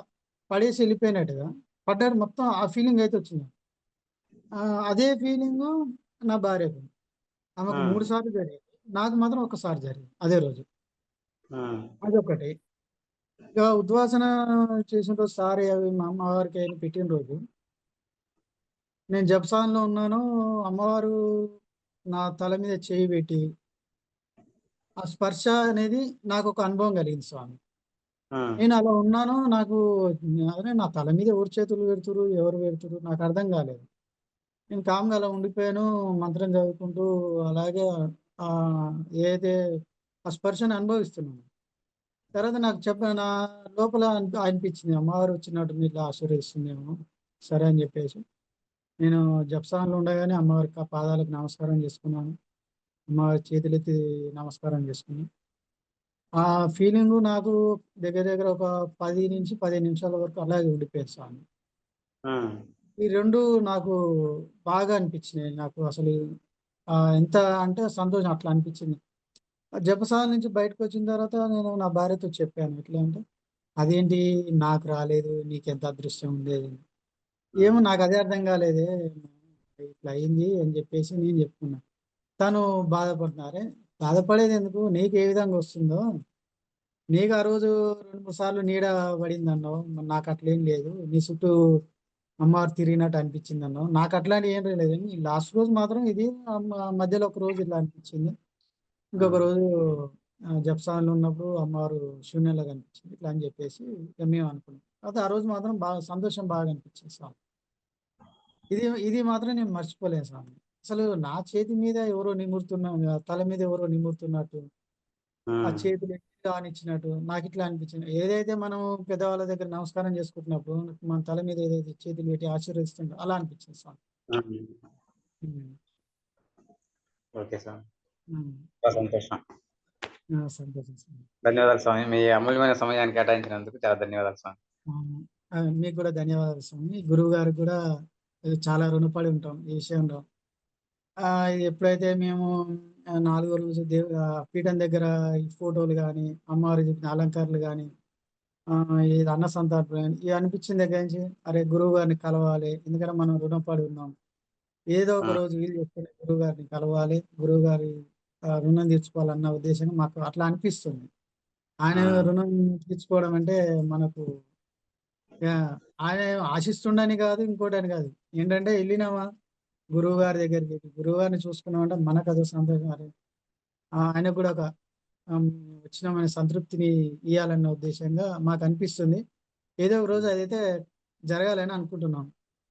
పడేసి ఎళ్ళిపోయినట్టుగా పడ్డాడు మొత్తం ఆ ఫీలింగ్ అయితే వచ్చింది. అదే ఫీలింగు నా భార్యకు. ఆమెకు హ్మ్. 3 సార్లు జరిగింది. నాకు మాత్రం ఒక్కసారి జరిగింది అదే రోజు. హ్మ్. అదొకటి. ఇక ఉద్వాసన చేసిన రోజు సారీ అవి మా అమ్మవారికి అయన్ని పెట్టిన రోజు, నేను జపసాన్లో ఉన్నాను. అమ్మవారు నా తల మీద చేయి పెట్టి, ఆ స్పర్శ అనేది నాకొక అనుభవం కలిగింది స్వామి. హ్మ్. నేను అలా ఉన్నాను. నాకు అరే నా తల మీద ఎవరు చేతులు పెడుతుర్రు? ఎవరు పెడుతుర్రు? నాకు అర్థం కాలేదు. నేను కామ్‌గా అలా ఉండిపోయాను. మంత్రం చదువుకుంటూ అలాగే ఏదైతే ఆ స్పర్శను అనుభవిస్తున్నాను. తర్వాత నాకు నా లోపల అనిపించింది. అమ్మవారు వచ్చినట్టుంది ఇట్లా ఆశీర్వదిస్తుందేమో. సరే అని చెప్పేసి నేను జపసాన్‌లో ఉండగానే అమ్మవారికి ఆ పాదాలకు నమస్కారం చేసుకున్నాను. అమ్మవారి చేతులెత్తి నమస్కారం చేసుకున్నా. ఆ ఫీలింగు నాకు దగ్గర దగ్గర ఒక 10-15 నిమిషాల వరకు అలాగే ఉండిపోయింది స్వామి. హ్మ్. ఈ 2 నాకు బాగా అనిపించినాయి. నాకు అసలు ఎంత అంటే సంతోషం అట్లా అనిపించింది. ఆ జపశాల నుంచి బయటకొచ్చిన తర్వాత నేను నా భార్యతో చెప్పాను. ఎట్లా అంటే, "అదేంటి నాకు రాలేదు. నీకెంత అదృష్టం ఉండేది." ఏమో హ్మ్. నాకదే అర్థం కాలేదే. ఇట్లా అయింది అని జెప్పేసి నేను జెప్పుకున్నా. తను బాధపడుతున్నా. "అరే! బాధపడేదెందుకు? నీకు ఏ విధంగా వస్తుందో, నీకు ఆ రోజు 2, 3 సార్లు నీడ పడిందన్నావు. మరి నాకట్లేం లేదు. నీ చుట్టూ అమ్మవారు తిరిగినట్టు అనిపించిందన్నావు. నాకట్లాంటివి ఏం లేదు గానీ, లాస్ట్ రోజు మాత్రం ఇది మధ్యలో ఒక రోజు ఇట్లా అనిపించింది. ఇంకొక హ్మ్. రోజు జపసాన్‌లో ఉన్నప్పుడు అమ్మవారు శూన్యంలో కనిపించింది." ఇట్లా అని జెప్పేసి ఇగ మేము అనుకున్నాం. అయితే ఆ రోజు మాత్రం బాగా సంతోషం బాగా అనిపించింది స్వామి. ఇది ఇది మాత్రం నేను మర్చిపోలేను స్వామి. అసలు నా చేతి మీద ఎవరో తల మీద ఎవరో నిమురుతున్నట్టు, ఆ హ్మ్. చేతులు ఎత్తి ఆనిచ్చినట్టు నాకిట్లా అనిపించింది. ఏదైతే మనం పెద్దవాళ్ళ దగ్గర నమస్కారం చేసుకుంటున్నప్పుడు మన తల మీద ఏదైతే చేతులు పెట్టి ఆశీర్వదిస్తుంటో అలా అనిపించింది స్వామి. హ్మ్. హ్మ్. ఓకే స్వామి. హ్మ్. చాలా సంతోషం. సంతోషం స్వామి. ధన్యవాదాలు స్వామి. మీ అమూల్యమైన సమయాన్ని కేటాయించినందుకు చాలా ధన్యవాదాలు స్వామి. అవును. మీకు కూడా ధన్యవాదాలు స్వామి. గురువు గారికి కూడా చాలా రుణపడి ఉంటాం ఈ విషయంలో. ఎప్పుడైతే మేము నాలుగో రోజు పీఠం దగ్గర ఈ ఫోటోలు గాని, అమ్మవారికి చెప్పిన అలంకరణలు గాని, ఇది అన్న సంతర్పణ గాని, ఇవి అనిపించిన దగ్గర నుంచి అరే! గురువు గారిని కలవాలి. ఎందుకంటే మనం రుణపడి ఉన్నాం. ఏదో ఒక హ్మ్. రోజు వీలు చేసుకొని గురువు గారిని కలవాలి. గురువుగారి రుణం తీర్చుకోవాలన్న ఉద్దేశంగా మాకు అట్లా అనిపిస్తుంది. ఆయన హ్మ్. రుణం తీర్చుకోవడం అంటే మనకు ఆయన ఆశిస్తుండని కాదు, ఇంకోటని కాదు. ఏంటంటే ఎళ్ళినామా గురువుగారి దగ్గరికి, గురువుగారిని చూసుకున్నామంటే మనకదో సంతోషం. అరే! ఆయనకు కూడా ఒక హ్మ్. వచ్చినామనే సంతృప్తిని ఇయ్యాలన్న ఉద్దేశంగా మాకనిపిస్తుంది. ఏదో ఒక రోజు హ్మ్. అదైతే జరగాలని అనుకుంటున్నాం.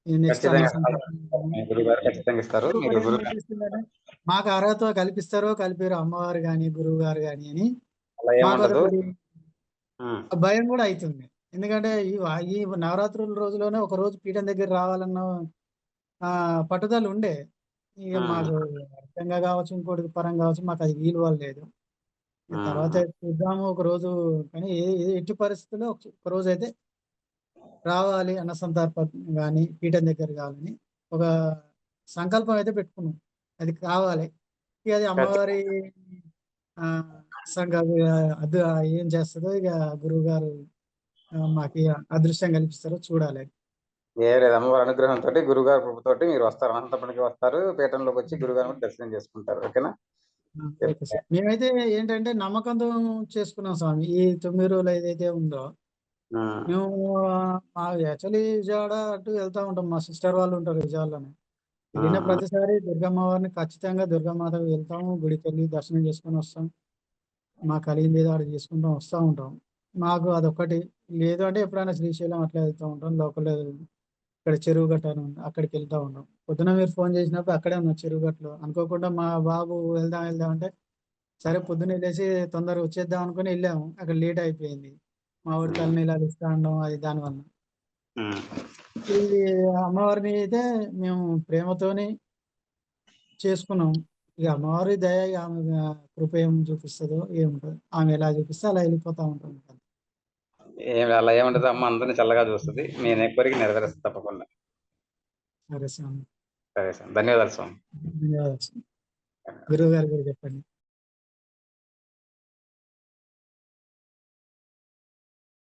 ఈ నెక్స్ట్ అన్న ఖచ్చితంగా సంతర్పణ గాని, మీ గురువుగారు ఖచ్చితంగా ఇస్తారు. ఎప్పుడు మీరు కూడా గురువుగారు ఏమనిపిస్తుందంటే, మాకు అర్హత కల్పిస్తారో, కల్పియరో అమ్మవారు గాని, గురువుగారు గాని అని అలా ఏముండదు. మాకదొకటి హ్మ్. భయం గూడా అయితుంది. ఎందుకంటే ఈ నవరాత్రుల రోజులోనే ఒక రోజు పీఠం దగ్గర రావాలన్న పట్టుదల ఉండే. ఇగ హ్మ్. మాకు అర్థంగా గావచ్చు, ఇంకోటి పరంగా గావచ్చు మాకది వీలు పడలేదు. ఇక తర్వాత హ్మ్. చూద్దాము ఒకరోజు కానీ ఎట్టి పరిస్థితుల్లో ఒకరోజైతే రావాలి అన్న సందర్భం గాని, పీఠం దగ్గర గాని ఒక సంకల్పం అయితే పెట్టుకున్నాం. అది కావాలి. ఇక అది ఖచ్చితంగా. అమ్మవారి ఆహ్, అది ఏం చేస్తదో ఇగ గురువుగారు మాకి అదృష్టం కల్పిస్తారో చూడాలి. ఏం లేదు. అమ్మవారి అనుగ్రహంతోటి, గురువుగారి కృపతోటి మీరు వస్తారు. అనంతపురంకి వస్తారు. పీఠంలోకొచ్చి హ్మ్. గురువుగారిని కూడా దర్శనం చేసుకుంటారు. ఓకేనా? Okay sir. మేమైతే ఏంటంటే నమ్మకంతో చేసుకున్నాం స్వామి. ఈ 9 రోజులు ఏదైతే ఉందో హ్మ్. మేము యాక్చువల్లీ విజయవాడ అటు వెళ్తా ఉంటాం. మా సిస్టర్ వాళ్ళు ఉంటారు విజయవాడలోనే. వెళ్ళిన హ్మ్. హ్మ్. ప్రతిసారి దుర్గమ్మ వారిని ఖచ్చితంగా దుర్గామాతకి వెళ్తాము. గుడికెళ్ళి దర్శనం చేసుకొని వస్తాం. మాకు కలిగిందేదో ఆడ చేసుకుంటాం వస్తా ఉంటాం. మాకు అదొక్కటి. లేదు అంటే ఎప్పుడైనా శ్రీశైలం అట్లా వెళ్తా ఉంటాం. లోకల్ ఇక్కడ చెరువు గట్ట అని ఉంది. అక్కడికెళ్తా ఉంటాం. పొద్దున మీరు ఫోన్ చేసినప్పుడు అక్కడే ఉన్నా చెరువు గట్టులో. అనుకోకుండా మా బాబు వెళ్దాం వెళ్దాం అంటే సరే పొద్దున్నే లేసి తొందరగా వచ్చేద్దాం అనుకుని ఎళ్ళాము. అక్కడ లేట్ అయిపోయింది. మా వోడు హ్మ్. తలనీలాలు ఇస్తా అనడం అది దానివల్ల. హ్మ్. ఈ అమ్మవారిని అయితే మేము ప్రేమతోని చేసుకున్నాం. ఇక అమ్మవారి దయ ఇక ఆమె కృప ఏం చూపిస్తుందో ఏముంటుంది, ఆమె ఎలా చూపిస్తే అలా వెళ్ళిపోతా ఉంటాం. అలా ఏముండదు, అమ్మ అందరిని చల్లగా చూస్తుంది. నేను కోరిక నెరవేరుస్తుంది తప్పకుండా. సరే స్వామి, సరే స్వామి, ధన్యవాదాలు స్వామి. ధన్యవాదాలు స్వామి. గురువు గారు కూడా చెప్పండి.